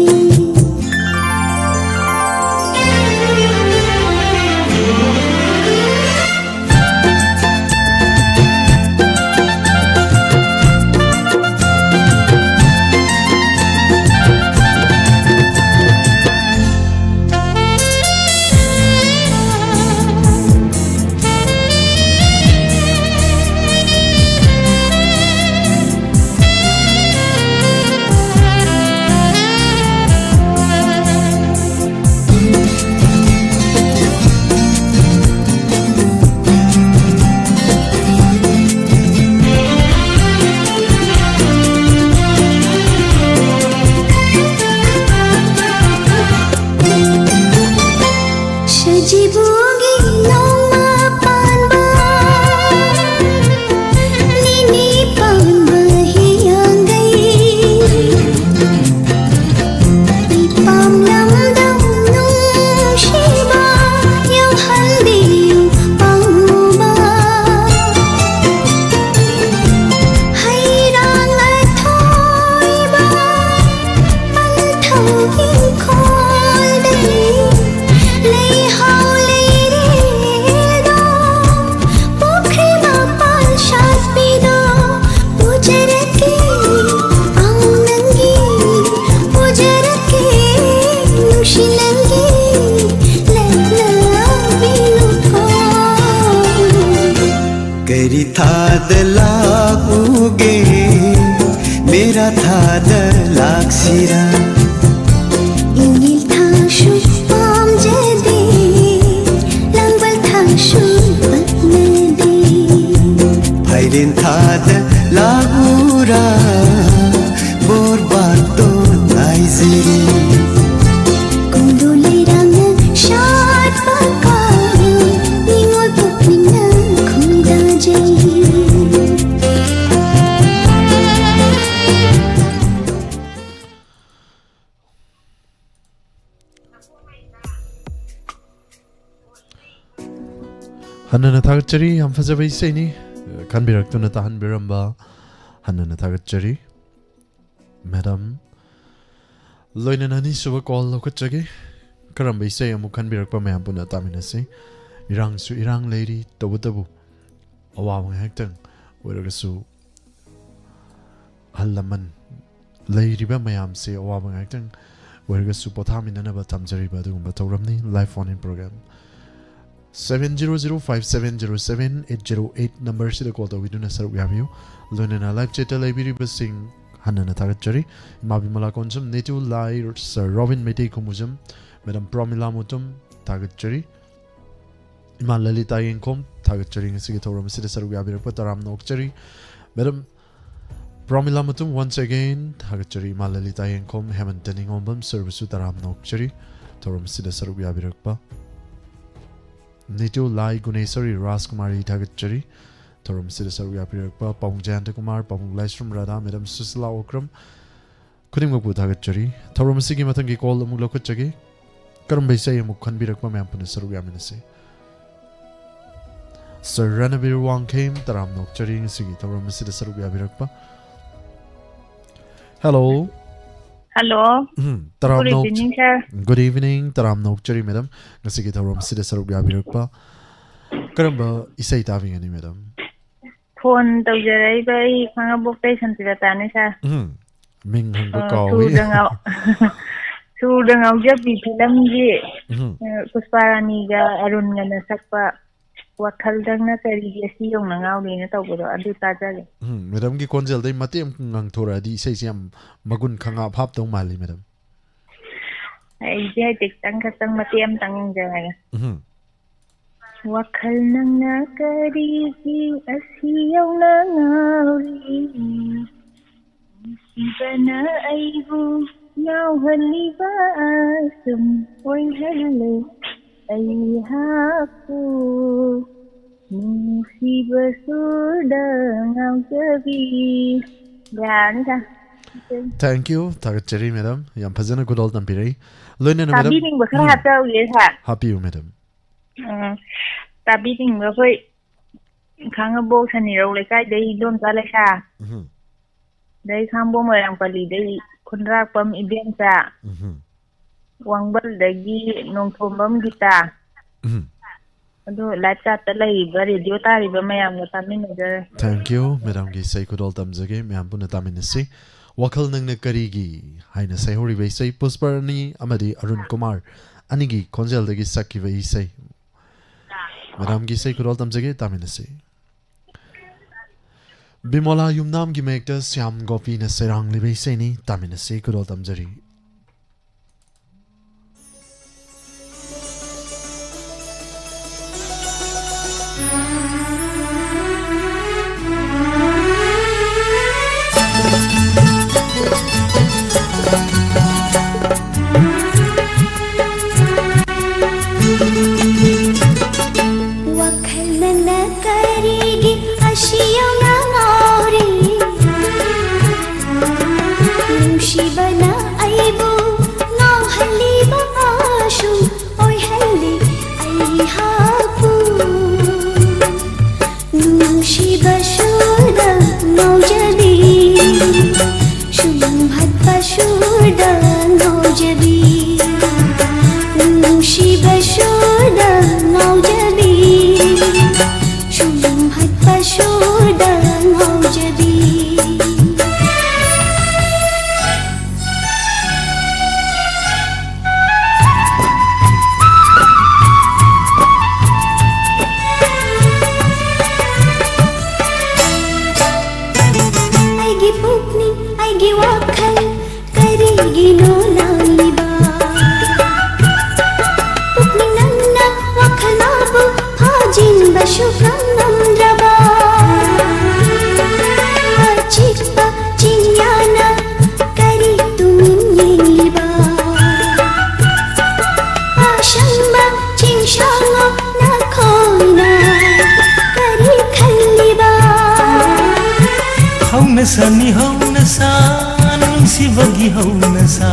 करी थाद लागूगे मेरा थाद लाक्सिरा इङेल थासु पामजदे लांबल थासु पक्नदे फैरिन थाद लागूरा बोर बातो नाइजिरी हन्नन थागतचरी हम फजबई सैनी खनबिरक्तुना ताहनबिरंबा हन्नन थागतचरी मैडम लोइननानी सुब कॉल लौकचगे करंबई सै अमु खनबिरक्पा मैम पुना तामिनसे इरांगसु इरांग लेरी तबुतबु अवाम हेक्तंग ओरगसु हल्लमन लेरिबा मैम से अवाम हेक्तंग ओरगसु पोथामिननबा तमजरिबा दुगुंबा तौरमनी live phone in programme 70057078008 number sida call to widuna saru yabiu lunena live chat library sing hanana tagachari mabi mala konsum netu lai sir robin mete kumujum madam promila mutum tagachari iman lalita yenkom tagachari ngisigi thoram sida saru yabiu pataram nokchari madam promila mutum once again tagachari iman lalita yenkom hemantaning ombam service taram nokchari thoram sida saru yabiu pa Nitu Lai Gunesari Raskumari Tagachari Thorum Sida Saruya Pirakpa Pong Janta Kumar Pong Laisram Radha Madam Susila Okram Kudimgapu Tagachari Thorum Sigi Matangi Call the Mulokachagi Karum Besay Mukhan Birakpa Mampuna Saruya Minase Sir Ranabir Wang came Taram Nokchari Sigi Thorum Sida Saruya Birakpa Hello Hello. Taram Good evening, sir. Good evening, Taram Nokchari, madam. Ngasigi Taram Sida Sarup Yabirakpa. Karamba Isai Taving, madam. Phone Taujarai by Hangabok Patient Tiratani, sir. Ming Hango Sudang of Jabi Pilamji Pusparaniga Arunga Sakpa. Wakaldang na seriously yung nangaw din na tawag ado tagal. Madam ki konjal day mati am ngang thora di say siyam magun khanga phap tong mali madam. ꯑꯩꯗꯤ ꯍꯧꯖꯤꯛꯇꯪ ꯈꯛꯇꯪ ꯃꯇꯦꯛ ꯑꯃꯇꯪ ꯌꯦꯡꯖꯔꯒꯦ ꯋꯥꯈꯜ ꯅꯪꯅ ꯀꯔꯤꯒꯤ ꯑꯁꯤ ꯌꯧꯅ ꯉꯥꯎꯔꯤ ꯅꯨꯡꯁꯤꯕꯅ ꯑꯩꯕꯨ ꯉꯥꯎꯍꯜꯂꯤꯕ ꯑꯁꯨꯝ ꯑꯣꯏꯍꯜꯂꯦ ꯑꯩꯍꯥꯛꯄꯨ ꯅꯨꯡꯁꯤꯕ ꯁꯨꯔꯗ ꯉꯥꯎꯖꯕꯤ ꯌꯥꯔꯅꯤꯗ Thank you. Tagachari, madam. Yam fazana good old tampirei. Loina, madam. ꯇꯥꯕꯤꯅꯤꯡꯕ ꯈꯔ ꯍꯥꯞꯆꯧꯒꯦ ꯁꯥꯔ Happy you, madam. ꯇꯥꯕꯤꯅꯤꯡꯕ ꯑꯩꯈꯣꯏ ꯈꯥꯡꯉꯕꯣꯛ ꯁꯟꯅꯤꯔꯧ ꯂꯩꯀꯥꯏꯗꯩ ꯏꯗꯣꯝꯆꯥ ꯂꯩꯁꯥ ꯗꯩ ꯈꯥꯡꯕꯣꯛ ꯃꯣꯏꯔꯥꯡ ꯄꯜꯂꯤꯗꯩ ꯈꯨꯟꯗ꯭ꯔꯥꯛꯄꯝ ꯏꯕꯦꯝꯆꯥ ꯋꯥꯡꯕꯜꯗꯒꯤ ꯅꯣꯡꯊꯣꯝꯕꯝ ꯒꯤꯇꯥ ꯑꯗꯨ ꯂꯥꯏꯐ ꯆꯥꯠꯇ ꯂꯩꯔꯤꯕ ꯔꯦꯗꯤꯑꯣ ꯇꯥꯔꯤꯕ ꯃꯌꯥꯝꯒ ꯇꯥꯃꯤꯟꯅꯖꯔꯦ Thank you, madam. Gi say good old tamjage. Mayam puna taminasi. Wakal nang na karigi. Haina say hori bay say Pusparani amadi Arun Kumar. Anigi konjal dagi sakki bay say. Madam gi say good old tamjage taminasi. Bimola yumnam gi mekta Syam Gopi na serang libay say ni taminasi good old tamjari. wakhal nana karigi ashiyo na ngori nungshibana aibu ngauhaliba ashu oi halli ai hapu nungshiba shuda ngaujabi shubham bhatpa shuda ngaujabi nungshiba shuda ngaujabi shubham bhatpa shuda ngaujabi aigi pukni aigi wakhal karigi no laliba pukni nanna wakhal nabu phajin bashu pranamdraba achikpa chinyana kari tuminyiba ashamba chinshango na khoina kari khalliba howna sani howna sa nungsibagi howna sa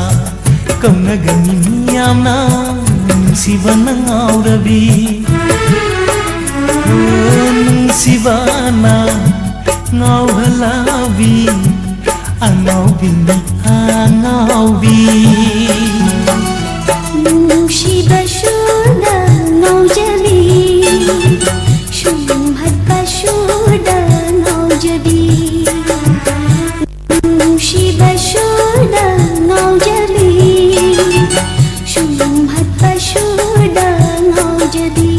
kauna gani miyamna nungsibana ngaurabi nungsibana ngauhalabi angaubini angaubi nungshiba shuda ngaujabi shubham bhatpa shuda ngaujabi nungshiba shuda ngaujabi shubham bhatpa shuda ngaujabi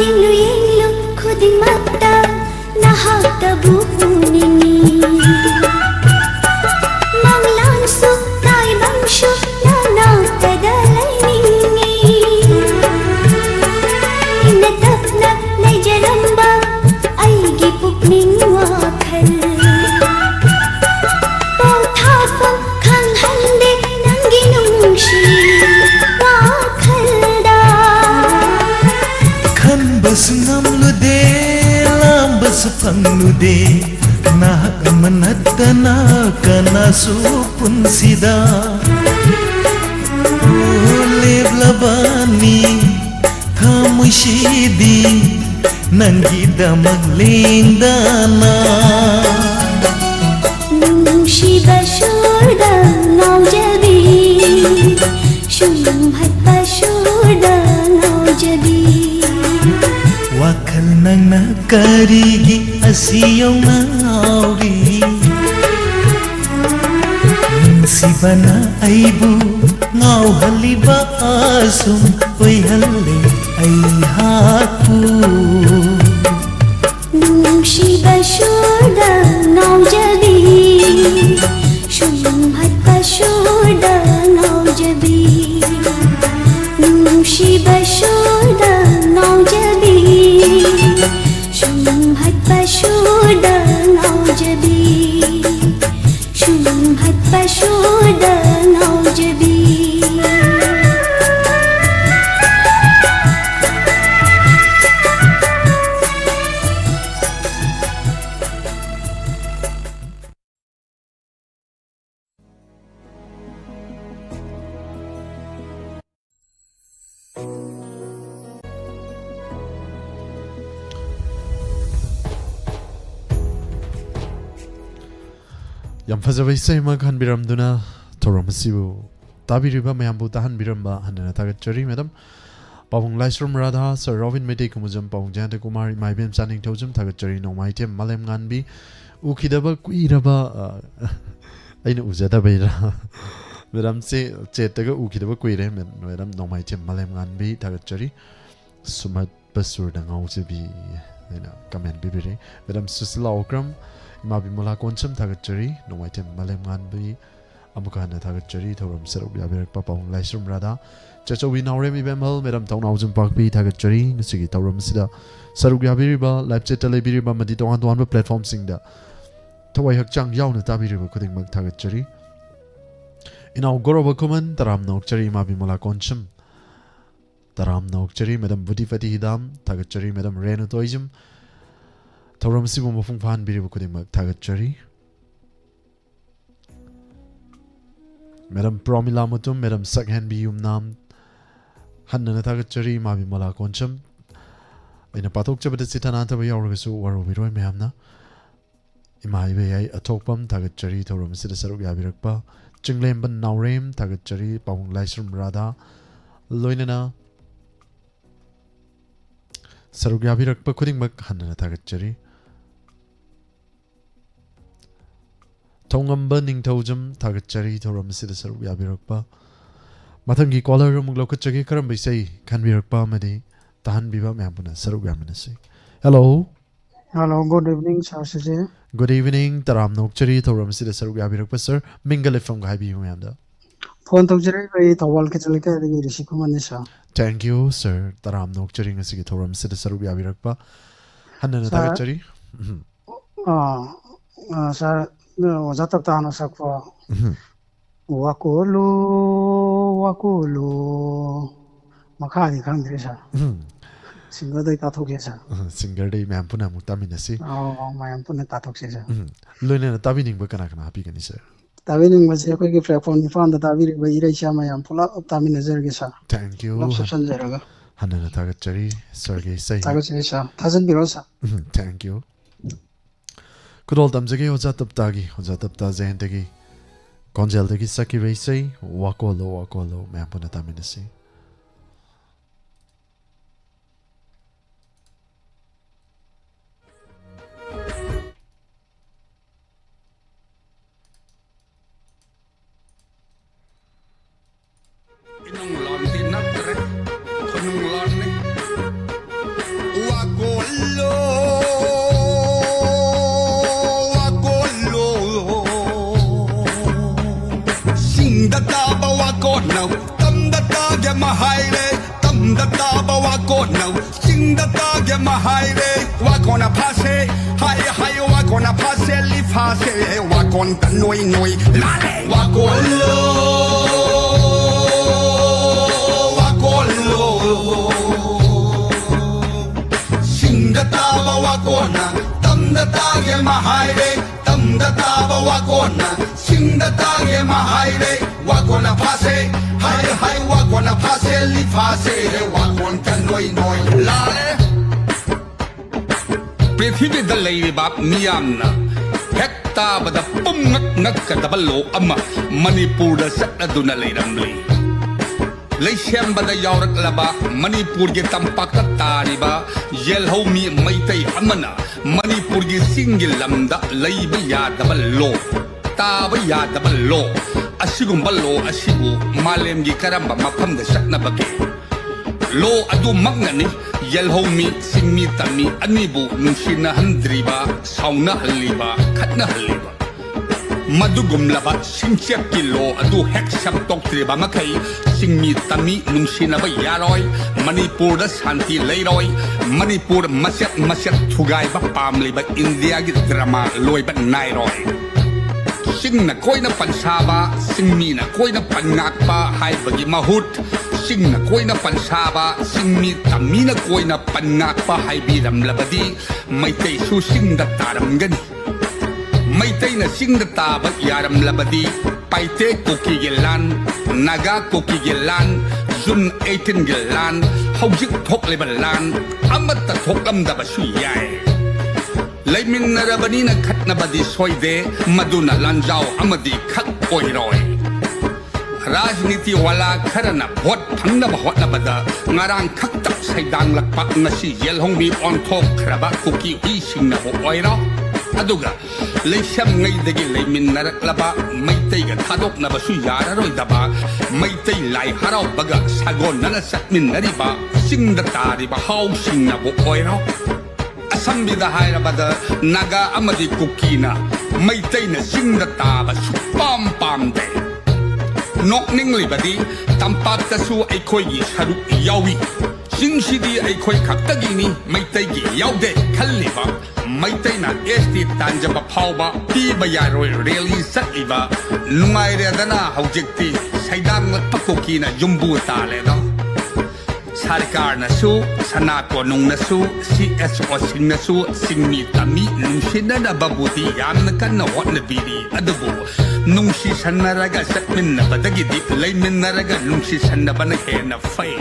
yenglu yenglu khudimata nahakta bukunini manglansu tai bangshu nanakta dalaini inatapna laijaramba aigi pukning wakhal pauthafam khanghande nangi nungshi wakhalda khanbas ngamlude lambas phanglude nahak manatana kanasu punsida leblabani thamushidi nangi damag lengdana nungshiba shuda ngaujabi shubham bhatpa shuda ngaujabi wakhal nangna karigi asiyong ngauri nungsibana aibu ngao haliba asum oi halle ai haku nungsiba shoda ngaujabi shumhat pashoda ngaujabi nungsiba shoda ngaujabi shumhat pashoda ngaujabi shumhat pashoda ngaujabi Yam fazawai say mag han biram duna thoram sibu tabi riba mayam bu tahan biram ba hanana tagat chari madam pawong laisrum radha sir Robin Mede kumujam pawong janta kumari mai bem saning thojum tagat chari no mai tem malem ngan bi ukidaba kuiraba aina uzada baira madam se chetaga ukidaba kuire madam no mai tem malem ngan bi tagat chari sumat basur dangau se bi aina comment bi bi madam susla okram Mabi mula koncham thagachari nomaitem malem ngan bi amuka na thagachari thoram seruk yaberak pa pawong laisrum rada chacho wi naurem ibemhal medam tawnau jum pak bi thagachari ngisigi thoram sida seruk yabiri ba live chat telebiri ba madi tongan tongan ba platform singda thawai hakchang yauna tabiri ba khuding mak thagachari inau goroba kuman taram nokchari mabi mula koncham taram nokchari medam budi fati hidam thagachari medam renu toijum thoram sibu mafung phan biri bu kuding mak thagachari madam promila mutum madam sakhan bi yum nam hanna thagachari mabi mala koncham aina patok chabada sitana ta ba yawragasu waro biroi mayamna imai be ai atokpam thagachari thoram sida saruk yabirakpa chinglem ban naurem thagachari pawung laisrum radha loinana saruk yabirakpa kuding mak hanna thagachari Tongamba ningthojam thagachari thoram sida saruk yabirakpa mathangi caller muk lokachagi karam bisai khanbirakpa madi tahan biba mayapuna saruk yaminasi hello good evening, sir. Sir. good evening taram nokchari thoram sida saruk yabirakpa sir mingle from gaibi mayamda Phone to Jerry by Tawal Katalika, the Rishikumanisa. thank you sir taram nokchari ngasigi thoram sida saruk yabirakpa hanna thagachari Sir, was at the town of Sakwa. Wakulu, Makani country, sir. Single day Tatokesa. singer day mampuna mutaminasi Oh, my Ampuna Tatokesa. loina tabining bakana kana happy gani sir Tavining was a quick platform. You found that Taviri by Irisha, my Ampula of Tamina Zergisa. thank you Lots of Sanjaraga. hanna thagachari sergey say Tagasa, Tazan Birosa. thank you Kudol tamjagi hoja tapta zendagi konjel dagi saki raisai wakolo mapuna taminasi Inong lon tinatre konong lon ni wakolo now tam da ta ge mahaire tam da ta ba wa ko now sing da ta ge mahaire wa kona phase hai wa kona phase li phase wa kon ta noi la le wa ko lo sing da ta ba wa kona tam da ta ge mahaire tam da ta ba wa kona sing da ta ge mahaire wa kona phase hai wa kona phase li phase wa kon ta noi la le prithvi da lei ba miyamna hekta ba da pum ngak ka da lo ama manipur da sat aduna leiramli leisem ba da yaurak laba manipur ge tampak ta tariba yelho mi maitai amana manipur ge single lamda leiba ya da lo ta ba ya da lo ꯑꯁꯤꯒꯨꯝꯕ ꯂꯣ ꯑꯁꯤꯕꯨ ꯃꯥꯂꯦꯝꯒꯤ ꯀꯔꯝꯕ ꯃꯐꯝꯗ ꯆꯠꯅꯕꯒꯦ ꯂꯣ ꯑꯗꯨꯃꯛꯅꯅꯤ ꯌꯦꯜꯍꯧꯃꯤ ꯆꯤꯡꯃꯤ ꯇꯝꯃꯤ ꯑꯅꯤꯕꯨ ꯅꯨꯡꯁꯤꯅꯍꯟꯗ꯭ꯔꯤꯕ ꯁꯥꯎꯅꯍꯜꯂꯤꯕ ꯈꯠꯅꯍꯜꯂꯤꯕ ꯃꯗꯨꯒꯨꯝꯂꯕ ꯁꯤꯡꯆꯦꯞꯀꯤ ꯂꯣ ꯑꯗꯨ ꯍꯦꯛ ꯁꯦꯝꯗꯣꯛꯇ꯭ꯔꯤꯕ ꯃꯈꯩ ꯆꯤꯡꯃꯤ ꯇꯝꯃꯤ ꯅꯨꯡꯁꯤꯅꯕ ꯌꯥꯔꯣꯏ ꯃꯅꯤꯄꯨꯔꯗ ꯁꯥꯟꯇꯤ ꯂꯩꯔꯣꯏ ꯃꯅꯤꯄꯨꯔ ꯃꯆꯦꯠ ꯃꯆꯦꯠ ꯊꯨꯒꯥꯏꯕ ꯄꯥꯝꯂꯤꯕ ꯏꯟꯗꯤꯌꯥꯒꯤ ꯗ꯭ꯔꯃꯥ ꯂꯣꯏꯕ ꯅꯥꯏꯔꯣꯏ ꯆꯤꯡꯅ ꯀꯣꯏꯅ ꯄꯟꯁꯥꯕ ꯆꯤꯡꯃꯤꯅ ꯀꯣꯏꯅ ꯄꯟꯉꯥꯛꯄ ꯍꯥꯏꯕꯒꯤ ꯃꯍꯨꯠ ꯆꯤꯡꯅ ꯀꯣꯏꯅ ꯄꯟꯁꯥꯕ ꯆꯤꯡꯃꯤ ꯇꯝꯃꯤꯅ ꯀꯣꯏꯅ ꯄꯟꯉꯥꯛꯄ ꯍꯥꯏꯕꯤꯔꯝꯂꯕꯗꯤ ꯃꯩꯇꯩꯁꯨ ꯆꯤꯡꯗ ꯇꯥꯔꯝꯒꯅꯤ ꯃꯩꯇꯩꯅ ꯆꯤꯡꯗ ꯇꯥꯕ ꯌꯥꯔꯝꯂꯕꯗꯤ ꯄꯥꯏꯇꯦ ꯀꯨꯀꯤꯒꯤ ꯂꯥꯟ ꯅꯥꯒꯥ ꯀꯨꯀꯤꯒꯤ ꯂꯥꯟ ꯖꯨꯟ 18ꯒꯤ ꯂꯥꯟ ꯍꯧꯖꯤꯛ ꯊꯣꯛꯂꯤꯕ ꯂꯥꯟ ꯑꯃꯠꯇ ꯊꯣꯛꯂꯝꯗꯕꯁꯨ ꯌꯥꯏ ꯂꯩꯃꯤꯟꯅꯔꯕꯅꯤꯅ ꯈꯠꯅꯕꯗꯤ ꯁꯣꯏꯗꯦ ꯃꯗꯨꯅ ꯂꯥꯟꯖꯥꯎ ꯑꯃꯗꯤ ꯈꯛ ꯑꯣꯏꯔꯣꯏ ꯔꯥꯖꯅꯤꯇꯤ ꯋꯥꯂꯥ ꯈꯔꯅ ꯚꯣꯠ ꯐꯪꯅꯕ ꯍꯣꯠꯅꯕꯗ ꯉꯔꯥꯡ ꯈꯛꯇ ꯁꯩꯗꯥꯡꯂꯛꯄ ꯉꯁꯤ ꯌꯦꯜꯍꯧꯃꯤ ꯑꯣꯟꯊꯣꯛꯈ꯭ꯔꯕ ꯀꯨꯀꯤ ꯍꯨꯏꯁꯤꯡꯅꯕꯨ ꯑꯣꯏꯔꯣ ꯑꯗꯨꯒ ꯂꯩꯁꯝꯉꯩꯗꯒꯤ ꯂꯩꯃꯤꯟꯅꯔꯛꯂꯕ ꯃꯩꯇꯩꯒ ꯊꯥꯗꯣꯛꯅꯕꯁꯨ ꯌꯥꯔꯔꯣꯏꯗꯕ ꯃꯩꯇꯩ ꯂꯥꯏ ꯍꯔꯥꯎꯕꯒ ꯁꯥꯒꯣꯟꯅꯅ ꯆꯠꯃꯤꯟꯅꯔꯤꯕ ꯆꯤꯡꯗ ꯇꯥꯔꯤꯕ ꯍꯥꯎꯁꯤꯡꯅꯕꯨ ꯑꯣꯏꯔꯣ ꯑꯁꯝꯕꯤꯗ ꯍꯥꯏꯔꯕꯗ ꯅꯥꯒꯥ ꯑꯃꯗꯤ ꯀꯨꯀꯤꯅ ꯃꯩꯇꯩꯅ ꯆꯤꯡꯗ ꯇꯥꯕ ꯁꯨꯛꯄꯥꯝ ꯄꯥꯝꯗꯦ ꯅꯣꯛꯅꯤꯡꯂꯤꯕꯗꯤ ꯇꯝꯄꯥꯛꯇꯁꯨ ꯑꯩꯈꯣꯏꯒꯤ ꯁꯔꯨꯛ ꯌꯥꯎꯏ ꯆꯤꯡꯁꯤꯗꯤ ꯑꯩꯈꯣꯏ ꯈꯛꯇꯒꯤꯅꯤ ꯃꯩꯇꯩꯒꯤ ꯌꯥꯎꯗꯦ ꯈꯜꯂꯤꯕ ꯃꯩꯇꯩꯅ ꯑꯦꯁꯇꯤ ꯇꯥꯟꯖꯕ ꯐꯥꯎꯕ ꯄꯤꯕ ꯌꯥꯔꯣꯏ ꯔꯦꯂꯤ ꯆꯠꯂꯤꯕ ꯅꯨꯡꯉꯥꯏꯔꯦꯗꯅ ꯍꯧꯖꯤꯛꯇꯤ ꯁꯩꯗꯥꯡꯂꯛꯄ ꯀꯨꯀꯤꯅ ꯌꯨꯝꯕꯨ ꯇꯥꯜꯂꯦꯗꯣ ꯁꯔꯀꯥꯔꯅꯁꯨ ꯁꯅꯥ ꯀꯣꯅꯨꯡꯅꯁꯨ CSOꯁꯤꯡꯅꯁꯨ ꯆꯤꯡꯃꯤ ꯇꯝꯃꯤ ꯅꯨꯡꯁꯤꯅꯅꯕꯕꯨꯗꯤ ꯌꯥꯝꯅ ꯀꯟꯅ ꯍꯣꯠꯅꯕꯤꯔꯤ ꯑꯗꯨꯕꯨ ꯅꯨꯡꯁꯤꯁꯟꯅꯔꯒ ꯆꯠꯃꯤꯟꯅꯕꯗꯒꯤꯗꯤ ꯂꯩꯃꯤꯟꯅꯔꯒ ꯅꯨꯡꯁꯤꯁꯟꯅꯕꯅ ꯍꯦꯟꯅ ꯐꯩ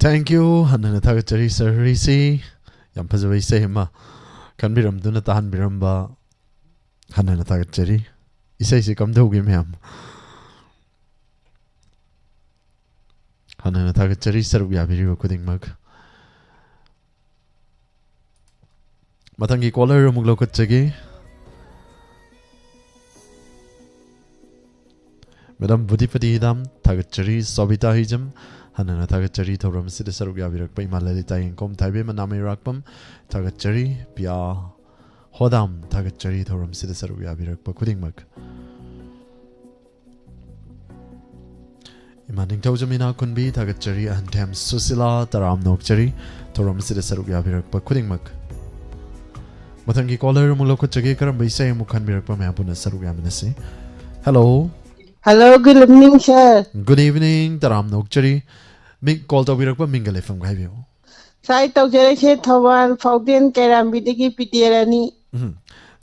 Thank you. Hanana Tagachari Sarisi. Yampazaway Sehima. Can be Ramduna Tahan Biramba. Hanana Tagachari. He says he come to give him. Hanana Tagachari Sarvia video coding mug. Matangi caller Muglokachagi. Madam Budipati Dam Tagachari Sobita Hijam. Hanana Tagachari Toram City Sarugya Virak by Malalita Income Tabe Manami Rakpam Tagachari Pia Hodam Tagachari Toram City Sarugya Virak Bakuding Mak Imaning Tojamina Kunbi Tagachari and Tam Susila Taram Nokchari Toram City Sarugya Virak Bakuding Mak Matangi caller Muloko Chagikaram by say Mukan Virak Pamapuna Sarugya Minasi. Hello. Hello, good evening, sir. Good evening, Taram Nokchari. Ming call to Virakpa Mingale from Gavio. Sai tau jere che Thawal Fountain Karambidigi Pitirani.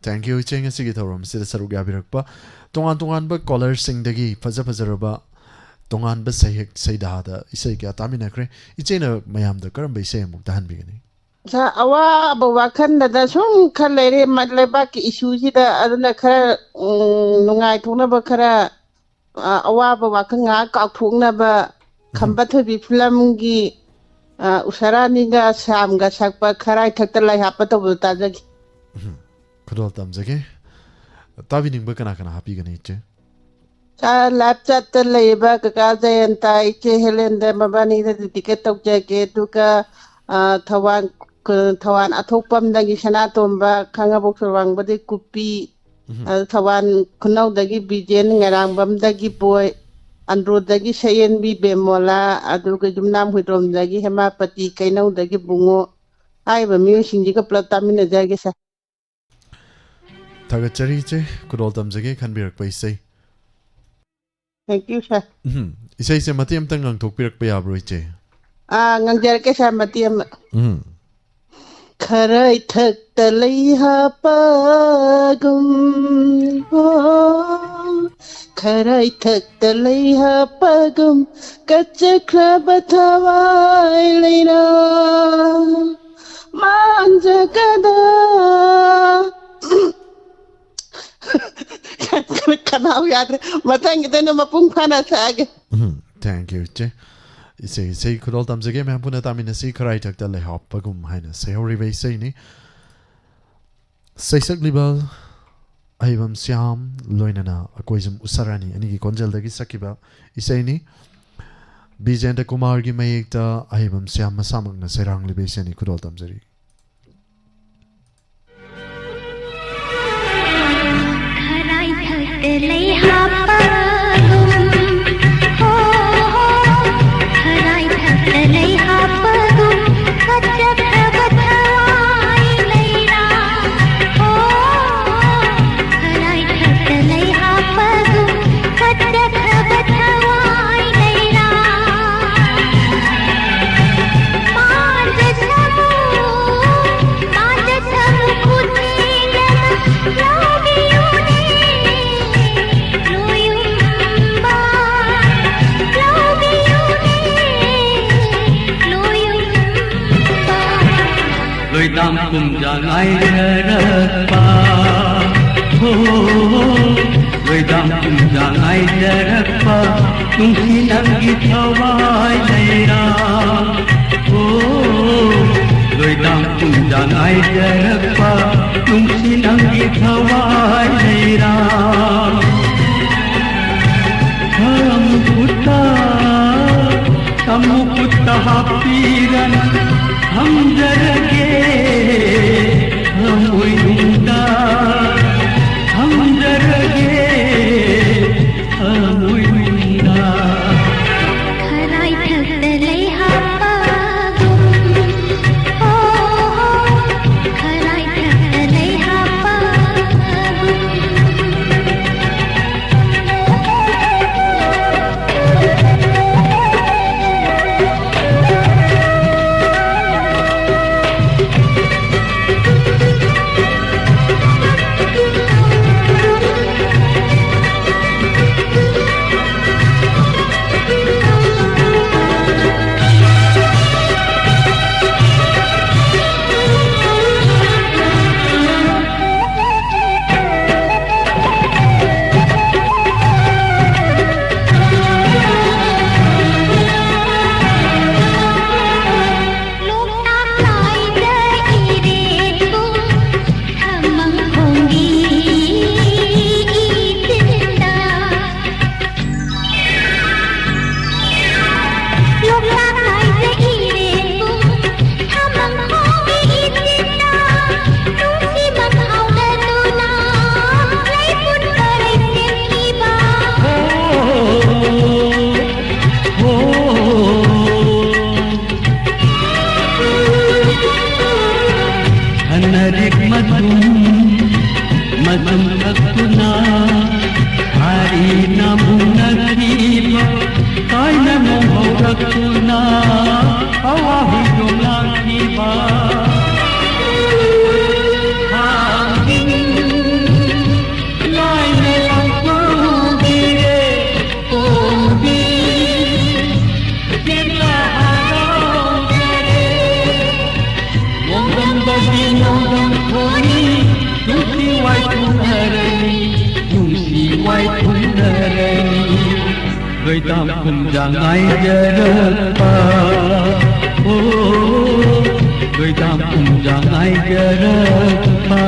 Thank you, Ching a Sigitorum, Sisaru Gabirakpa. Tongan but caller sing the gi, Pazapazaraba, Tongan but say Saidada, Isaka Taminacre. It's in a Mayam the current by saying Muktan beginning. sa awa bawakan da sum khalere matleba ki issue ji da aduna khara nungai thona ba khara awa bawakan nga ka thongna ba khamba thobi film gi usarani ga sam ga sakpa khara thakta lai hapa to ta jagi kudol tamjage tabi ning ba kana kana happy gani che sa laptop ta lai ba ka jayanta iche helenda mabani da ticket tok jage duka Tawan athopam dagi sana tomba khanga bok sorwang bade kupi Tawan kunau dagi bijen ngarang bam dagi boy andro dagi sayen bi bemola adu ke jumnam huitrom dagi hemapati kainau dagi bungo ai ba miu singji ka platamina jage sa taga chari che kudol tamjage khan birak paisai thank you sir isai se matiam tang ngang thok pirak pa yabroi che ngangjar ke sa matiam Kharai thak talai hapagum Kharai thak talai hapagum kachakra bathawai leina manjakada kanau yad matang ito na mapung pana sa age thank you che Say kudol tamjage me puna tamina si kharai thak talai hapagum haina se hori be sei ni saisak libal aibam syam loinana akoizum usarani ani ki konjal dagi sakiba isai ni Bijenda Kumar gi mayekta aibam syam masamang na serang libe seni kudol tamjari Kharai thak talai hapagum Kharai thak talai hapagum kachakra bathawai leina Kharai thak talai hapagum kachakra bathawai leina Manjasamu kutinga lobiyune loyumba lôi tam cùng giang ai đất pa ho lôi tam cùng giang ai đất pa tung si nang gi thawai nei ra ho lôi tam cùng giang ai đất pa tung si nang gi thawai nei ra Kamu putta hapiran हम जरगे हम उइंदा हम जरगे हम उइंदा Kharai thak talai hapagum Kharai thak talai ꯅꯔꯅꯤ ꯅꯨꯡꯁꯤ ꯋꯥꯏꯈꯨꯅꯔꯅꯤ ꯂꯣꯏꯗꯥꯝ ꯈꯨꯝꯖꯥ ꯉꯥꯏꯖꯔꯛꯄ ꯂꯣꯏꯗꯥꯝ ꯈꯨꯝꯖꯥ ꯉꯥꯏꯖꯔꯛꯄ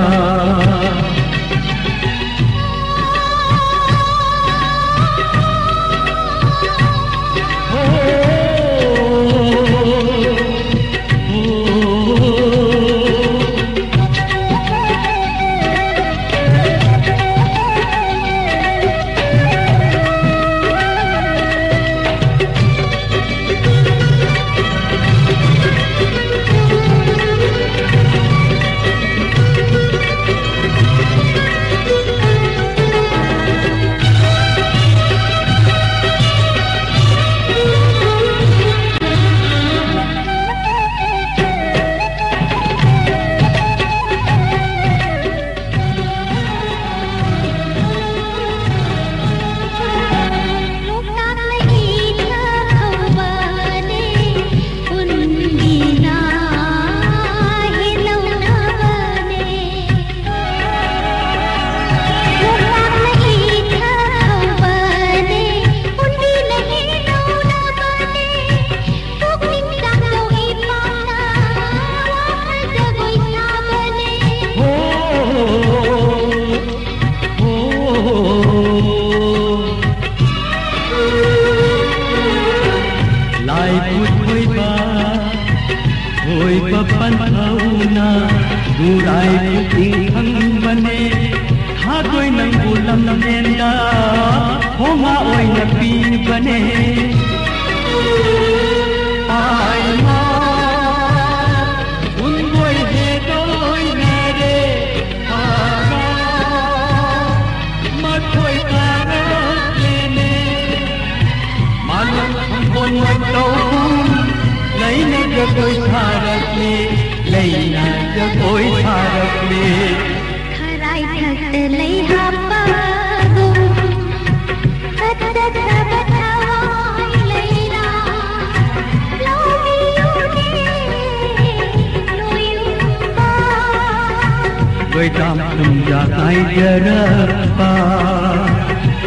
Loidam khumja ngaijarappa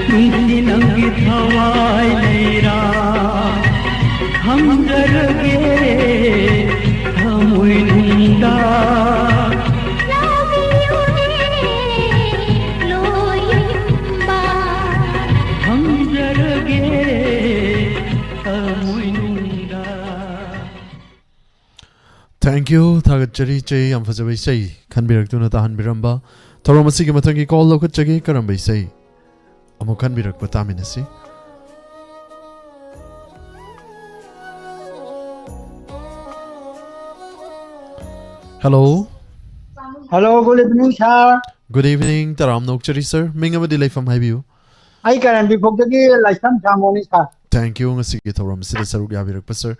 nungsi nangi thawai leira hamdarge thamui nunda hamdarge thamui nunda. Thank you Thagachari Chay Amfazabai Say Kanbirak Tuna Tahan Biramba Toromasiki Matangi Call Lokachagi Karambai Say Amukan Birak Pataminasi. Hello. Hello, good evening, sir. Good evening, Taram Nokchari sir. Mingama delay from Highview. I can be for the license ceremony, sir. Thank you, Ngasiki Toram Sida Saruk Yabirak sir.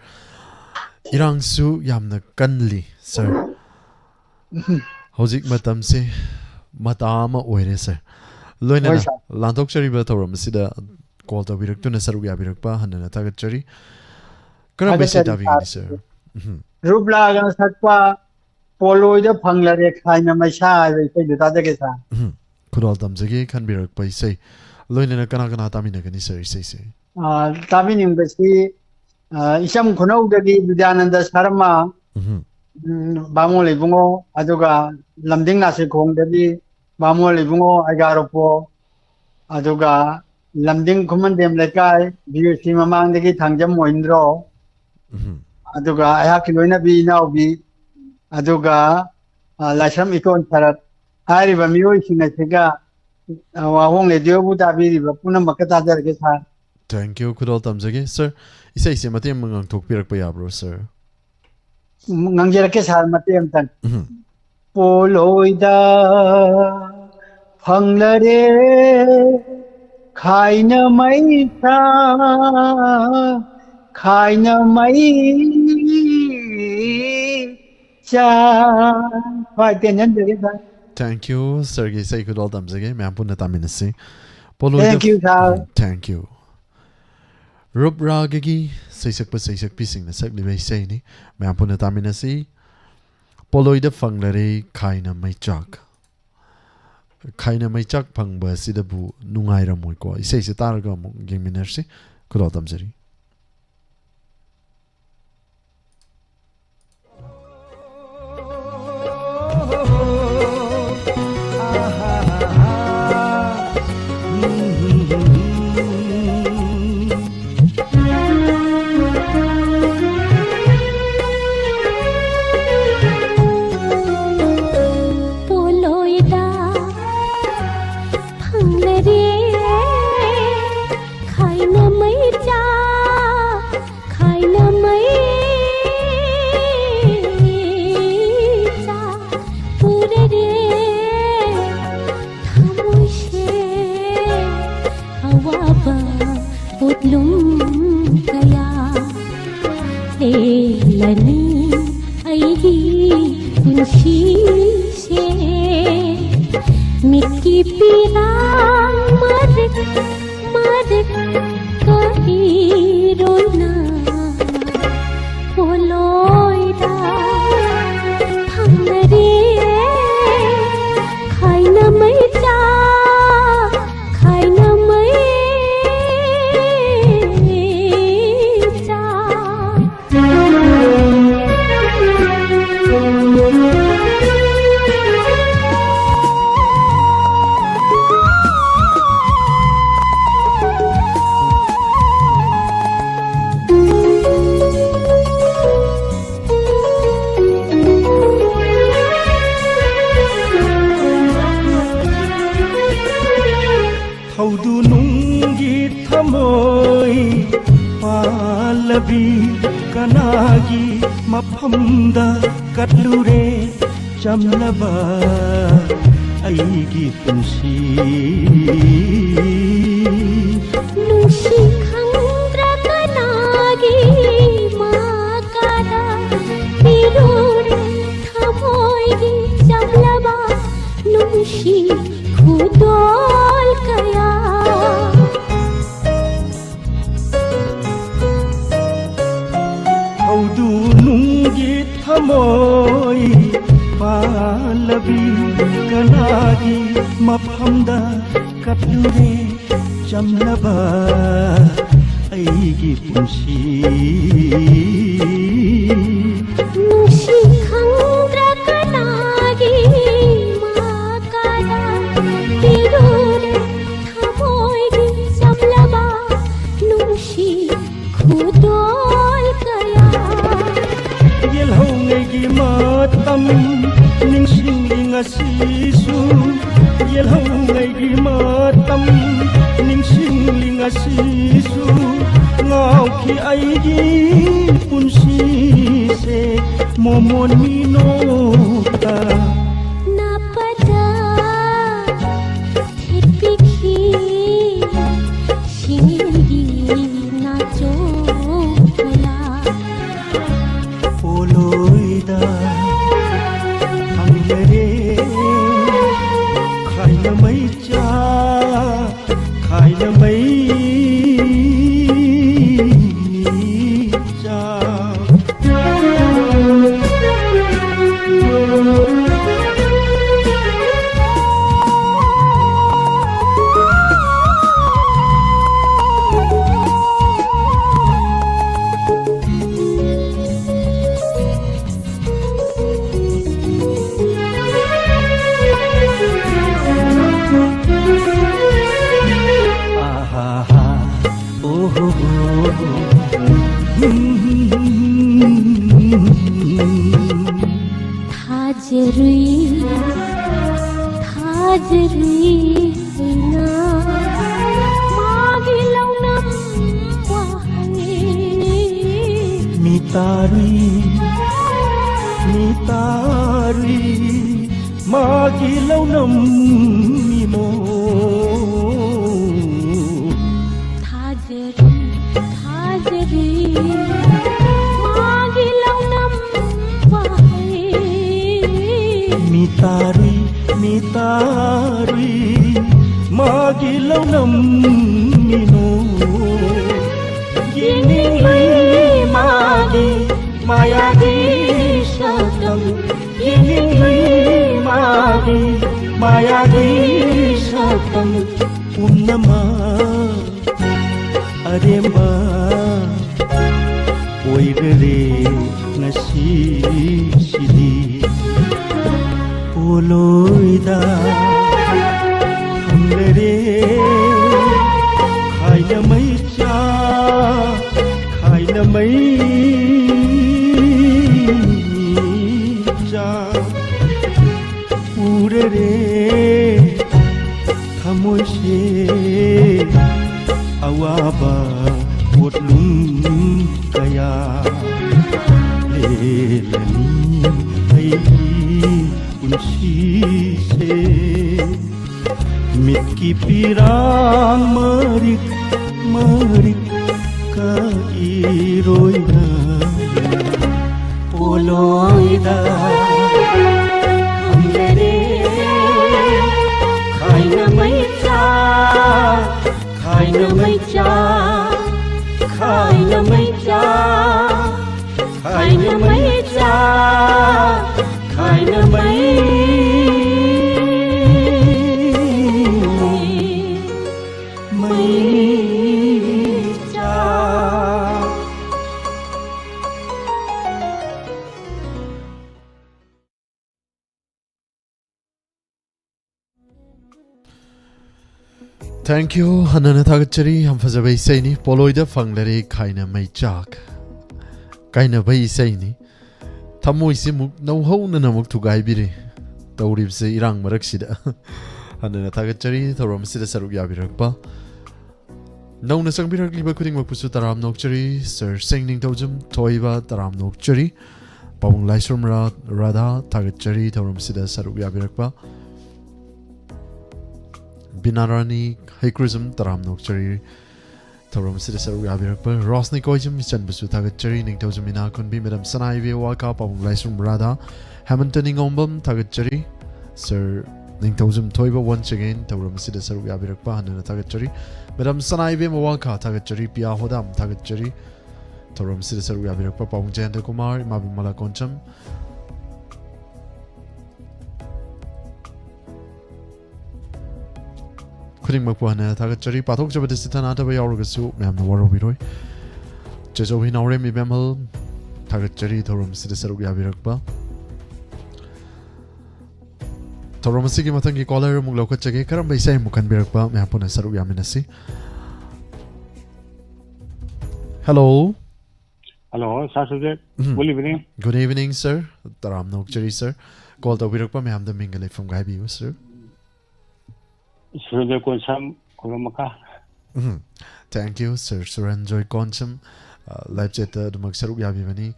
Irang su yamna kanli sir. Hozik matam se matama oire sir. Loina lantok chari ba toram sida call to birak tuna saruk yabirak pa hanana tagat chari. Karam besi tabi sir. Rubla gan satwa polo ida phanglare khaina maisa ai sai duta de sa. Kudal tam jage kan birak pa sai. Loina na kana tamina gani sir sai sai. Tabi ning besi Isam Kunau Dagi Vidyananda Sarma Bamo Libungo Aduga Lamding Nasi Kong Dagi Bamo Libungo Agaropo Aduga Lamding Kumandem Lekai BUC Mamang Dagi Tangjam Moindro Aduga Ayakiloina Bi Now Bi Aduga Lasham Ikon Sarat Hari Bamio Sinasiga WAHONG Radio Butabi Puna Makata Dergesa. Thank you, Kudal Tamzage. Sir, isa isi mati ang tukpirak pa yabro, sir. Ngangjirake sar mati ang tan. Poloida phanglare khaina maisa khaina mai cha phai tenyan de sa. Thank you, sir. Isa Kudal Tamzage. May ampun na taminasi. Thank you, sir. Thank you. Rup Ragagi, Saysak Pising, the Sak Libay Sayni, Mampuna Taminasi, Poloida Fanglare, Kaina May Chak. खाइना मैचाक फंग सिदबु नुंगाइरमोइको इसै से तारगा मु गेमिनर्सी खुलो तमजरी Maya di पुनमक अरेंबा ओइररे ngasisidhi poloida hamlere khaina mai cha urere thamoi se awaba potlum kaya lelani hai unsi se mitki pirang marik ka iroina poloida hamlere khaina mai cha khaina mai cha khaina mai cha khaina mai cha khaina mai Thank you. Hanana Tagachari, Hamfazabai Saini, Poloida Fanglare, Kaina Mai Chak. Kaina Bai Saini. Tamoisi Muk, no hone and a muk to Gaibiri. Taurib say Irang Maraksida. Hanana Tagachari, Thorum Sida Saruyabirakpa. No Nasangbirak Liba Kuting Mapusutaram Nokchari, Sir Singing Tojum, Toiva, Taram Nokchari, Pawung Laisrum Radha, Tagachari, Thorum Sida Saruyabirakpa. Binarani, Hikrism, Taram Nokchari, Thorum Sida Saruyabirakpa, Rosni Kojum, Chan Basu Tagachari, Ning Kunbi, Madam Sanaivi Waka, Pawung Laisrum Radha, Hamiltoning Ombum, Tagachari, Sir Ning Toiva once again, Thorum Sida Saruyabirakpa, Hanana Tagachari, Madam Sanaivi Waka, Tagachari, Pia Hodam, Tagachari, Thorum Sida Saruyabirakpa, Pawung Janda Kumar, Mabim Malakoncham. Kuning Makwana, Tagachari, Patok Jabadisitanata Yorogasu, Mam the War of Viroi. Jezo Hinore Mibamel, Tagachari, Thorum Sida Saruyabirakpa. Toromasigi Matangi Collar, Muglokachagi, Karamba say Mukanbirakpa, Mapuna Saruyaminasi. Hello. Hello, Sasuje. Good evening. Good evening, sir. Taram Nokchari, sir. Called the Virakpa, Mam the Mingale from Gaibi, sir. Sir, Konsam, Kuromaka. Thank you, sir. Suranjoy Konsam, Live Jet, the Maksaru Yavivani.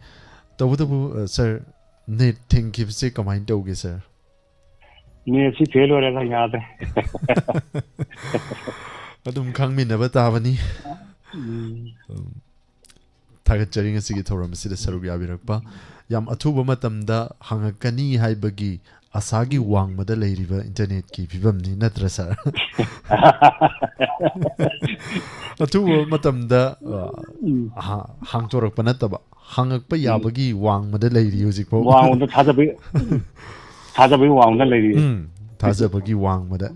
Tawutabu, sir, need think if sick of my dog, sir. Near she failure as I had. Adum Kang Min never Tavani. Tagachari Sigi Thorum Sida Saruyabirakpa. Yam Atuba Matamda, Hangakani Haibagi. Asagi Wang Mother Lady Internet keep him Natrasa. A two matam da hang to Panataba. Hang up Yabagi Wang Mother Lady music. Wow, the Tazabi Wang the lady. Tazabagi Wang Mother.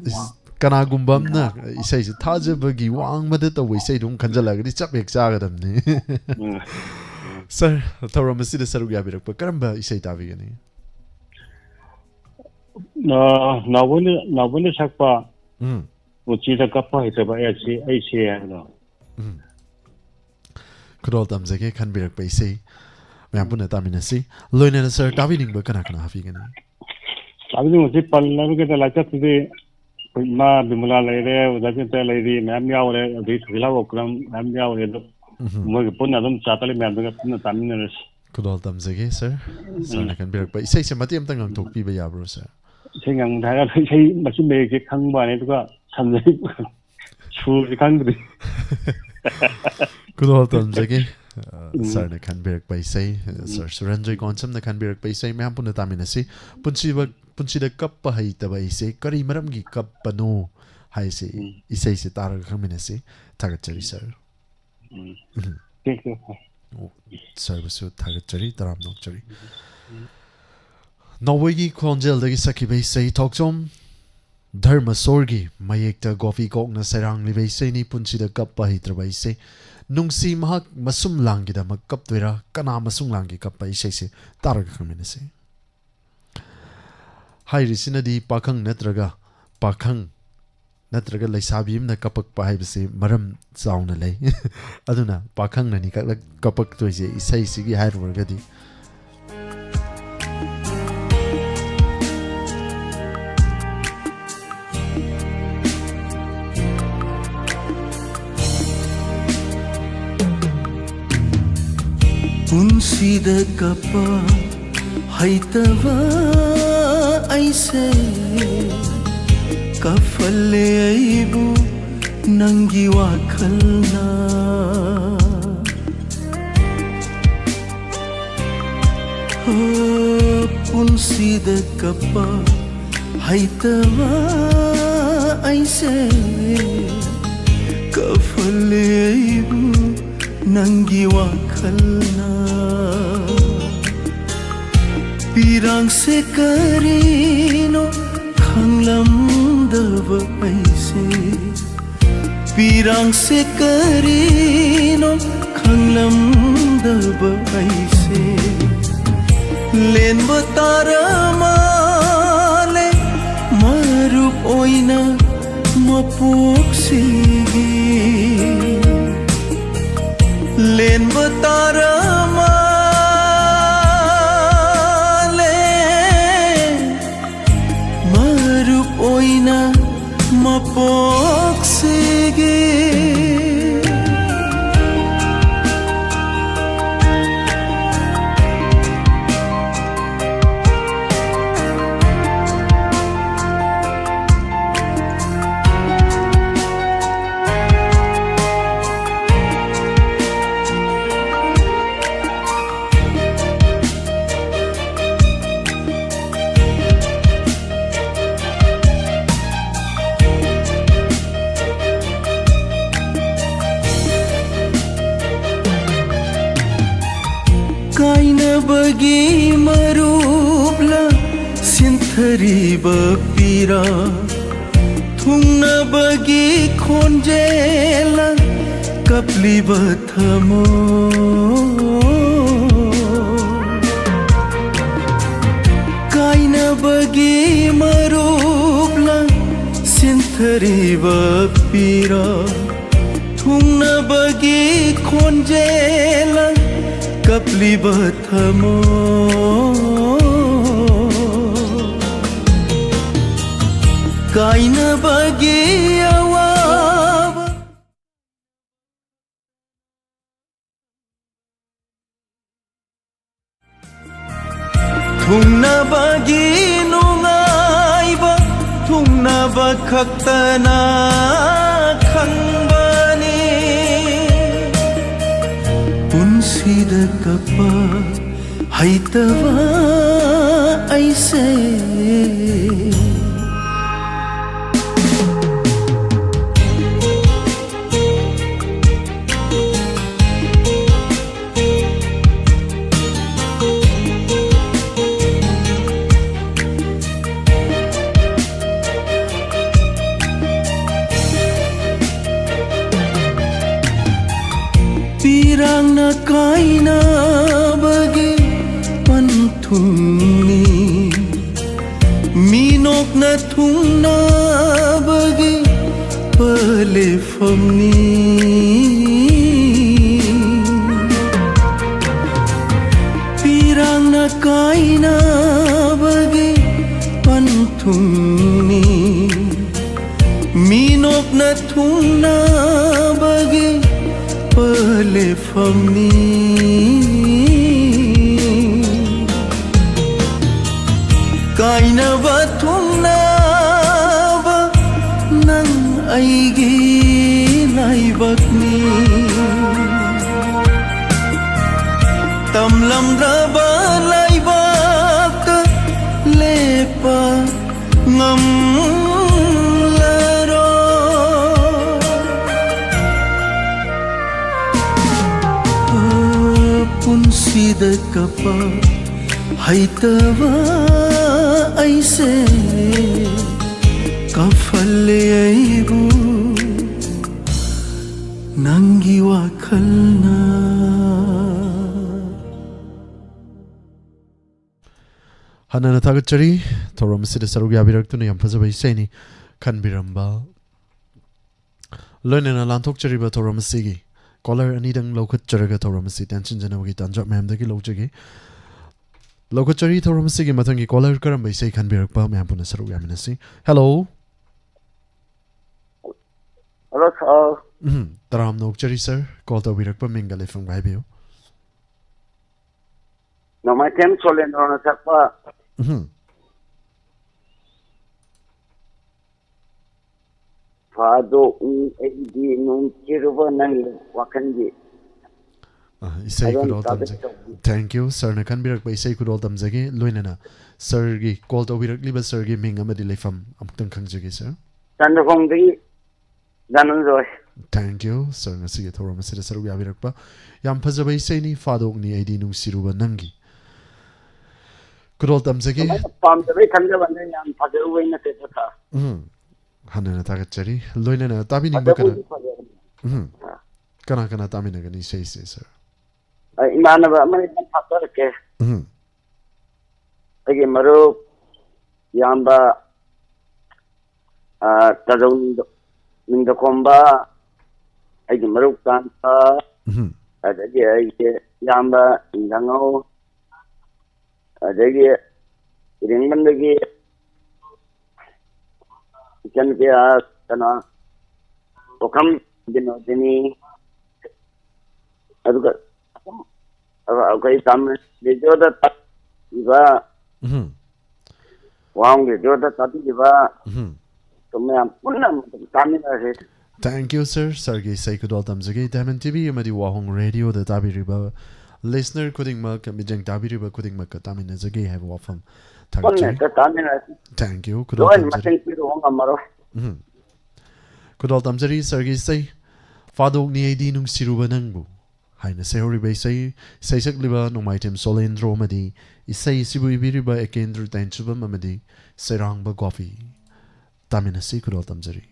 Kanagumbam na, he says Tazabagi Wang Mother, we say don't Kanjala, it's up exagadam. Sir, Thoramasida Sarugabi, but Karamba, he say Tavigani. Nawali Sakpa, which is a couple of ACA. Could all them say can be a base. Mampuna Taminasi, learning a sir Daviding Bukanaka Hafigan. I was a Palaka like that today. Ma Bimula lady, the lady, Mamia, this Villavocram, Mamia, Punadum, Chatali, Mamma Taminers. Could all them say, sir? So I can be a base. Say some Matiam Tang to Piba Yabro, sir. Singing, I say, must make it come by it. Sunday. True, the country. Good old times again. Sir, the Canberra by say, Sir Surrender Gonsam, the Canberra by say, Mampuna Taminasi, Punchi the cup by say, Kari Maramgi cup no, I say, he says it are community, Tagatari, sir. Thank you. Service to Tagatari, Taram Noctari. Norway Conjel, the Saki by say, talk to him. Dharma sorgi mayekta gofi kokna serang libei se ni punsida kappa hitra bai se nungsi mahak masum langi da makap tuira kana masung langi kappa isai se taraga khamina se hai risina di pakhang natraga laisabim na kapak pa haibse maram chauna lei aduna pakhang na ni kakla kapak toise isai sigi hairwargadi punsida kapa haitava aise kafalle aibu nangi wakhalna punsida kapa haitava aise kafalle aibu nangi wakhalna pirang se karino khanglam dava aise pirang se karino khanglam dava aise len bataramale marup oina mapok sigi len bataramale marup oina mapok sige bagi marupla sinthari bapira thungna bagi khonjela kapli bathamo kaina bagi marupla sinthari bapira thungna bagi khonjela kapli bathamo kaina bagi awaba thungna bagi nungaiba thungna bakhaktana khanbani punsida kapa haitava aise pirang na kaina bagi panthungni minok na thungna bagi palefamni pirang na kaina bagi panthungni minok na thungna bagi palefamni kaina bathungna ba nang aigi laibakni tamlam raba laibak lepa ngam punsida kapa haitava aise ꯀꯥꯐꯜꯂꯦ ꯑꯩꯕꯨ ꯅꯪꯒꯤ ꯋꯥꯈꯜꯅ ꯍꯥꯟꯅꯅ ꯊꯥꯒꯠꯆꯔꯤ ꯊꯧꯔꯝ ꯑꯁꯤꯗ ꯁꯔꯨꯛ ꯌꯥꯕꯤꯔꯛꯇꯨꯅ ꯌꯥꯝ ꯐꯖꯕ ꯏꯁꯩꯅꯤ ꯈꯟꯕꯤꯔꯝꯕ ꯂꯣꯏꯅꯅ ꯂꯥꯟꯊꯣꯛꯆꯔꯤꯕ ꯊꯧꯔꯝ ꯑꯁꯤꯒꯤ ꯀꯣꯂꯔ ꯑꯅꯤꯗꯪ ꯂꯧꯈꯠꯆꯔꯒ ꯊꯧꯔꯝ ꯑꯁꯤ ꯇꯦꯟꯁꯤꯟꯖꯅꯕꯒꯤ ꯇꯥꯟꯖꯥ ꯃꯌꯥꯝꯗꯒꯤ ꯂꯧꯖꯒꯦ ꯂꯧꯈꯠꯆꯔꯤ ꯊꯧꯔꯝ ꯑꯁꯤꯒꯤ ꯃꯊꯪꯒꯤ ꯀꯣꯂꯔ ꯀꯔꯝꯕ ꯏꯁꯩ ꯈꯟꯕꯤꯔꯛꯄ ꯃꯌꯥꯝ ꯄꯨꯟꯅ ꯁꯔꯨꯛ ꯌꯥꯃꯤꯟꯅꯁꯤ ꯍꯦꯜꯂꯣ Hello, sir. ꯇꯔꯥꯝꯅ ꯑꯣꯛꯆꯔꯤ ꯁꯔ ꯀꯣꯜ ꯇꯧꯕꯤꯔꯛꯄ ꯃꯤꯡꯒ ꯂꯩꯐꯝꯒ ꯍꯥꯏꯕꯤꯌꯨ Namai Tem Solendrona Sakpa. Fado Edi Num Chiruba Nang Wakanji. Isai kudol tamjage. Thank you, sir. Na kanbirakpa isai kudol tamjage. Loinana, sir gi call tawbirakliba sir gi ming amadi leifam amtang khangjage, sir. Chandrakongdi Dananjoy. Thank you, sir. Ngasi gi thoram asida sarug yabirakpa. Yam phajaba isai ni fadok ni id nung siruba nangi. Kudol tamjage. Pamjabai khanjabane yam phajarubai na tetha. Hanana tagatchari. Loinana tabi ningba kana. Kana kana tamina gani isai isai, sir. Imanaba amani phatarke. Agi maru yamba tadong ninda komba agi maru kanta adagi agi yamba indango adagi ringmandagi ikan kaya kana okam dinodini aduga okay tam dejoda iba WAHONG dejoda tati iba tumya punna tamina he. Thank you, sir. Sergey Saikudol Tamzage, Diamond TV, Amadi WAHONG Radio, the Tabi Riba listener, Kuding Mak, Mijang Tabi Riba, Kuding Makatamina Zage, have Wafam. Thank you. Kudol Tamzari, Sergey say, Fado ni Adi nung Siruba Nangu. Haina Sehori Bay say, Sak Liba, no my Tim Solendro Madi, Isay Sibu Ibiriba, Ekendru Tanchuba Mamadi, Serang Bagofi. Tamina Sikudol Tamzari.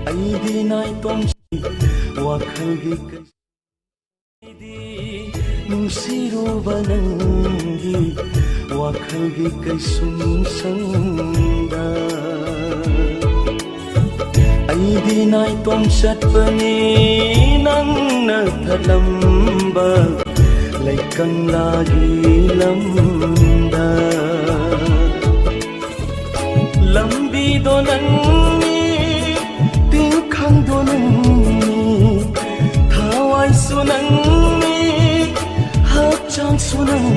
Aidi nai tom wakhalgi kaidi nungsiru banangi wakhalgi kaisum sangda Aidi nai tom satpani nang na thalamba laikang lagi lamda lambi donan Donan Thawai sunang Hapchang sunang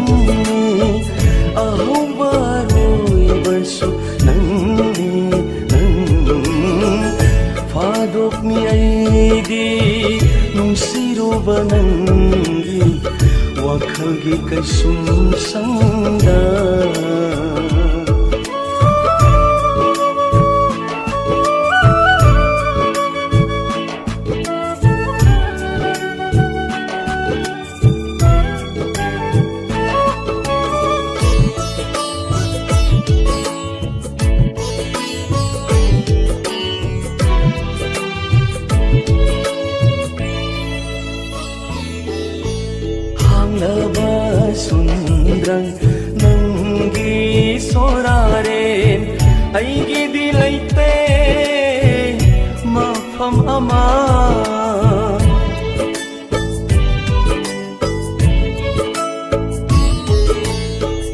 Ahawaro ibansu nang Fadok ni aidi nung siruba nangi Wakhalgi kay sumsangda Nangi soraren aigi dilaite mafam ama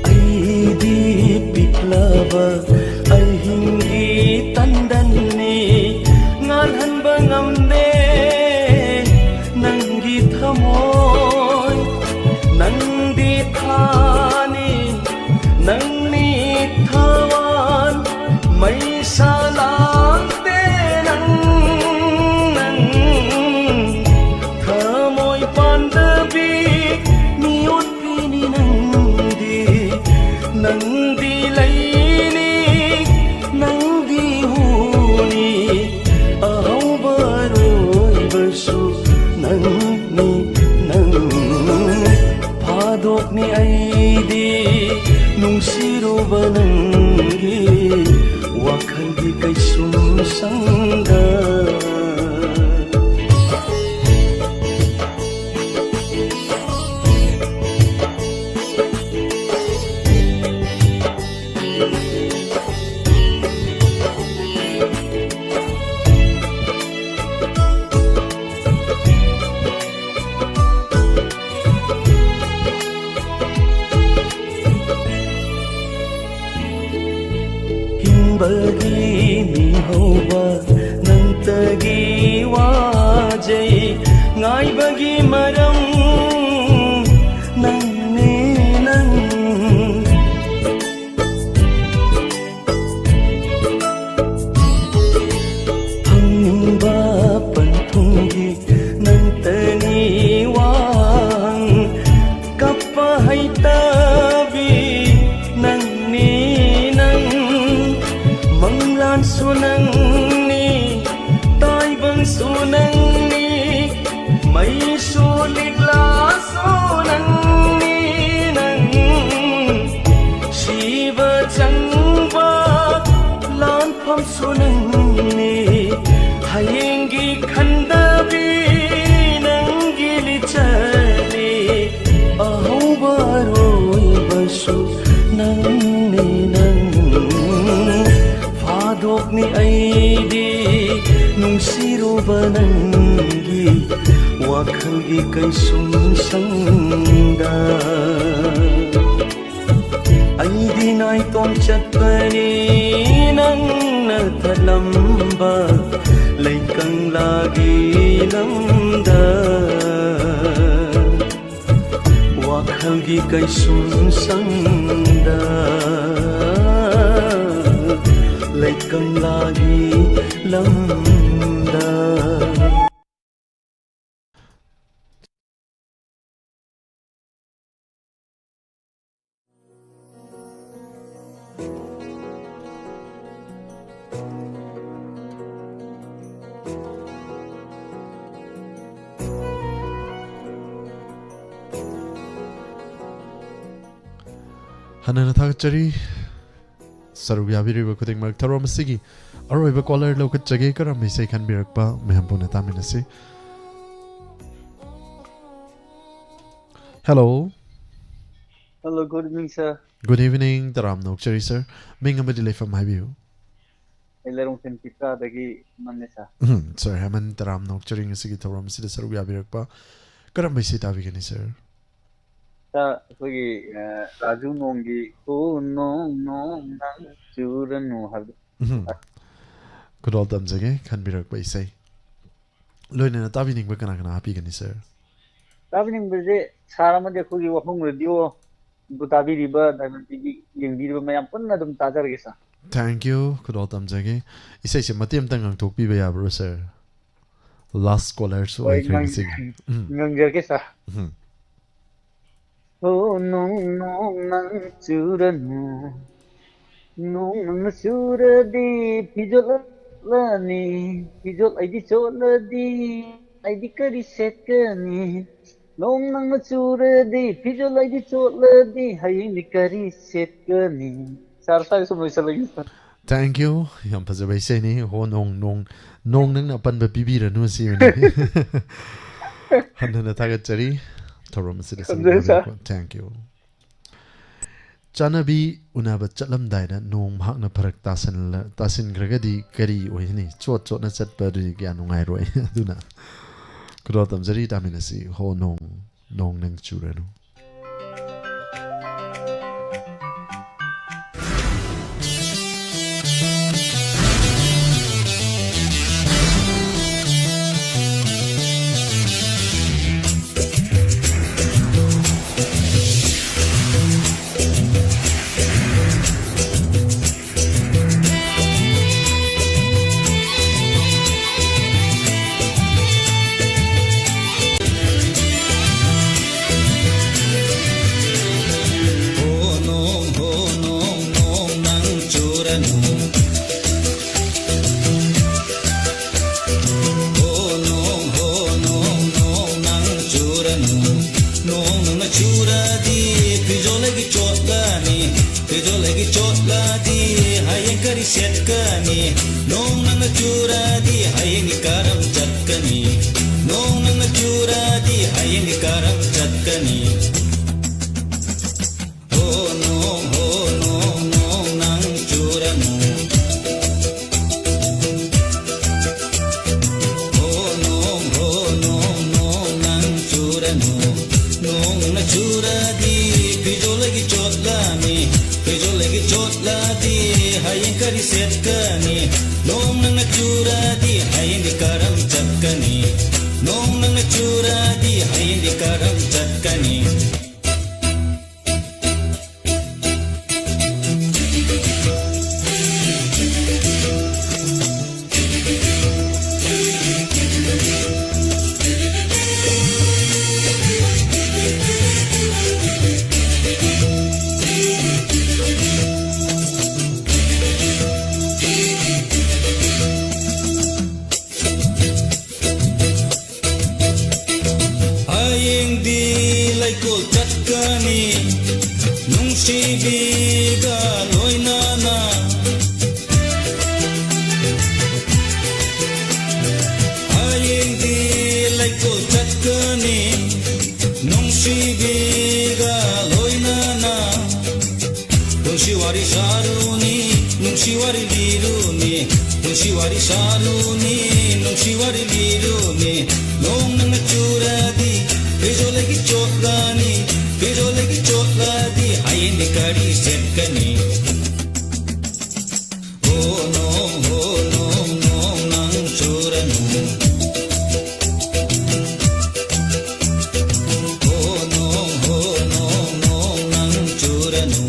aidi piklava ahingi tandanni ngalhan bangamde nangi thamoy nandi thani nangni thawan mai salate nang ꯅꯨꯡꯁꯤꯔꯨꯕ ꯅꯪꯒꯤ ꯋꯥꯈꯜꯒꯤ ꯀꯩꯁꯨꯝꯁꯪꯗ ꯑꯩꯗꯤ ꯅꯥꯏꯇꯣꯝ ꯆꯠꯄꯅꯤ ꯅꯪꯅ ꯊꯠꯂꯝꯕ ꯂꯩꯀꯪꯂꯥꯒꯤ ꯂꯝꯗ ꯋꯥꯈꯜꯒꯤ ꯀꯩꯁꯨꯝꯁꯪꯗ ꯂꯩꯀꯪꯂꯥꯒꯤ ꯂꯝꯗ Hanana Thakachari Sarubyabi Kuting Tharo Masigi Aroiba Collar Lokat Jagekar Mese can be Rakpa Mehampuna Taminasi. Hello. Hello, good evening, sir. Good evening, Taram Nokchari, sir. Mingama delay from my view. Ilarong Sentita Dagi Manesa. Sir, Haman Taram Nokchari Sigi Taram Sida Sarubyabi Rakpa. Karamisi Tavigani, sir. Sagi Raju Nongi, oh no, nang children no have. Good old Damzage can be raked by say. Learning a tavining Wakana happy, sir. Traveling visit Sarama de Kugi WAHONG radio, Butabi River, Diamond TV, Yingi Mayapunadum Tatarisa. Thank you, good old Damzage. He says, Matiam Tangang to Piba, sir. Last caller, so I can sing. Oh no, nang children no, Sura di Pijol Lani, Pijol Id Sola di Id Curry Second. Long nang Sura di Pijol Id Sola di Haying Curry Second. Sarta is almost. Thank you. Yang pasabay say ni ho nong nang napan ba bibira no si yun. Handa na tagachari. Thank you. Chanabi unaba chatlam daida nong mahak na parak tasin gragadi kari oini chot na chat pari kya nungai roi aduna. Kudotam jari taminasi ho nong nang churano. setkani nong nang churadi hayeng karam chatkani nong nang churadi hayeng karam chatkani ho no nang churanu ho no nang churanu nong na churadi pijolagi chotlani pijolagi chotladi hayeng kari setkani nong nang churadi hayeng karam chatkani nong nang churadi hayeng karam chatkani hayeng di laikol chatkani nung sibiga loinana hayeng di laikol chatkani nung sibiga loinana nung siwari saruni nung siwari liruni nung siwari saruni nung siwari liruni nong nang churadi pejolagi chotladi hayeng kari setkani oh no nang churanu oh no nang churanu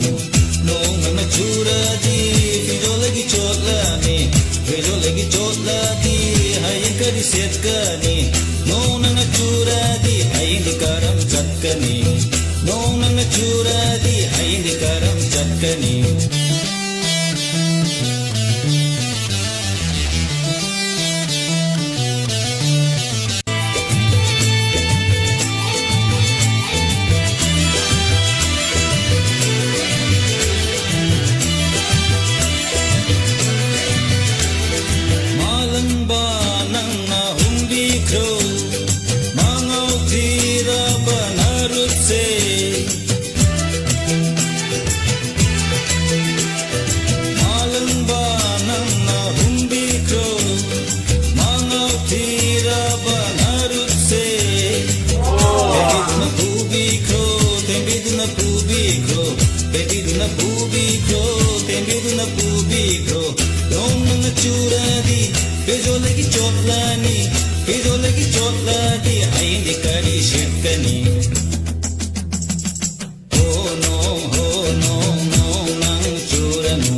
nong nang churadi pejolagi chotladi hayeng kari setkani nong nang churadi hayeng karam chatkani nong nang churadi hayeng karam chatkani malangba nang na humbi kro mangau tira banarut se malangba nang na humbi kro mangau tira banarut se tembiduna pubi kro tembiduna pubi kro nong nang churadi pejolagi chotladi hayeng kari setkani oh no nang churanu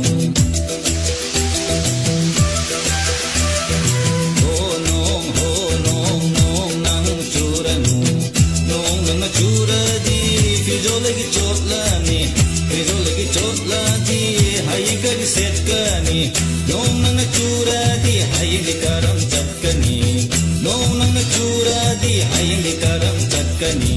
oh no nang churanu nong nang churadi pejolagi chotladi hayeng kari setkani nong nang churadi hayeng karam chatkani nong nang churadi hayeng karam chatkani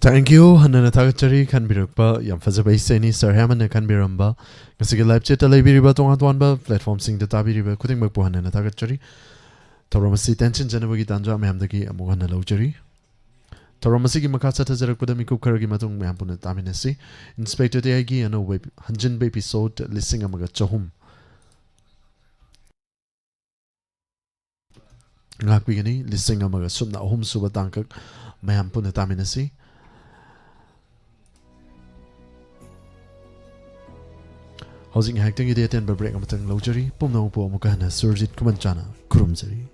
Thank you hanana tagachari khan birukpa yam fazabai seni sir hamana khan biramba ngasige live chat alai biriba tonga tonba platform sing da tabiriba kuting mak hanana tagachari tawramasi tension janabagi tanja memdagi amugana lawchari tawramasi gi makasa tajarakpada miku kharagi matung mehampuna taminasi inspector deagi ano web hanjin be episode listing amaga chahum ngakbigani listing amaga sumna ahum suba tangkak mehampuna taminasi Housing hacking idea ten break amatang lawjari pumna upo amukana surjit kumanchana kurumjari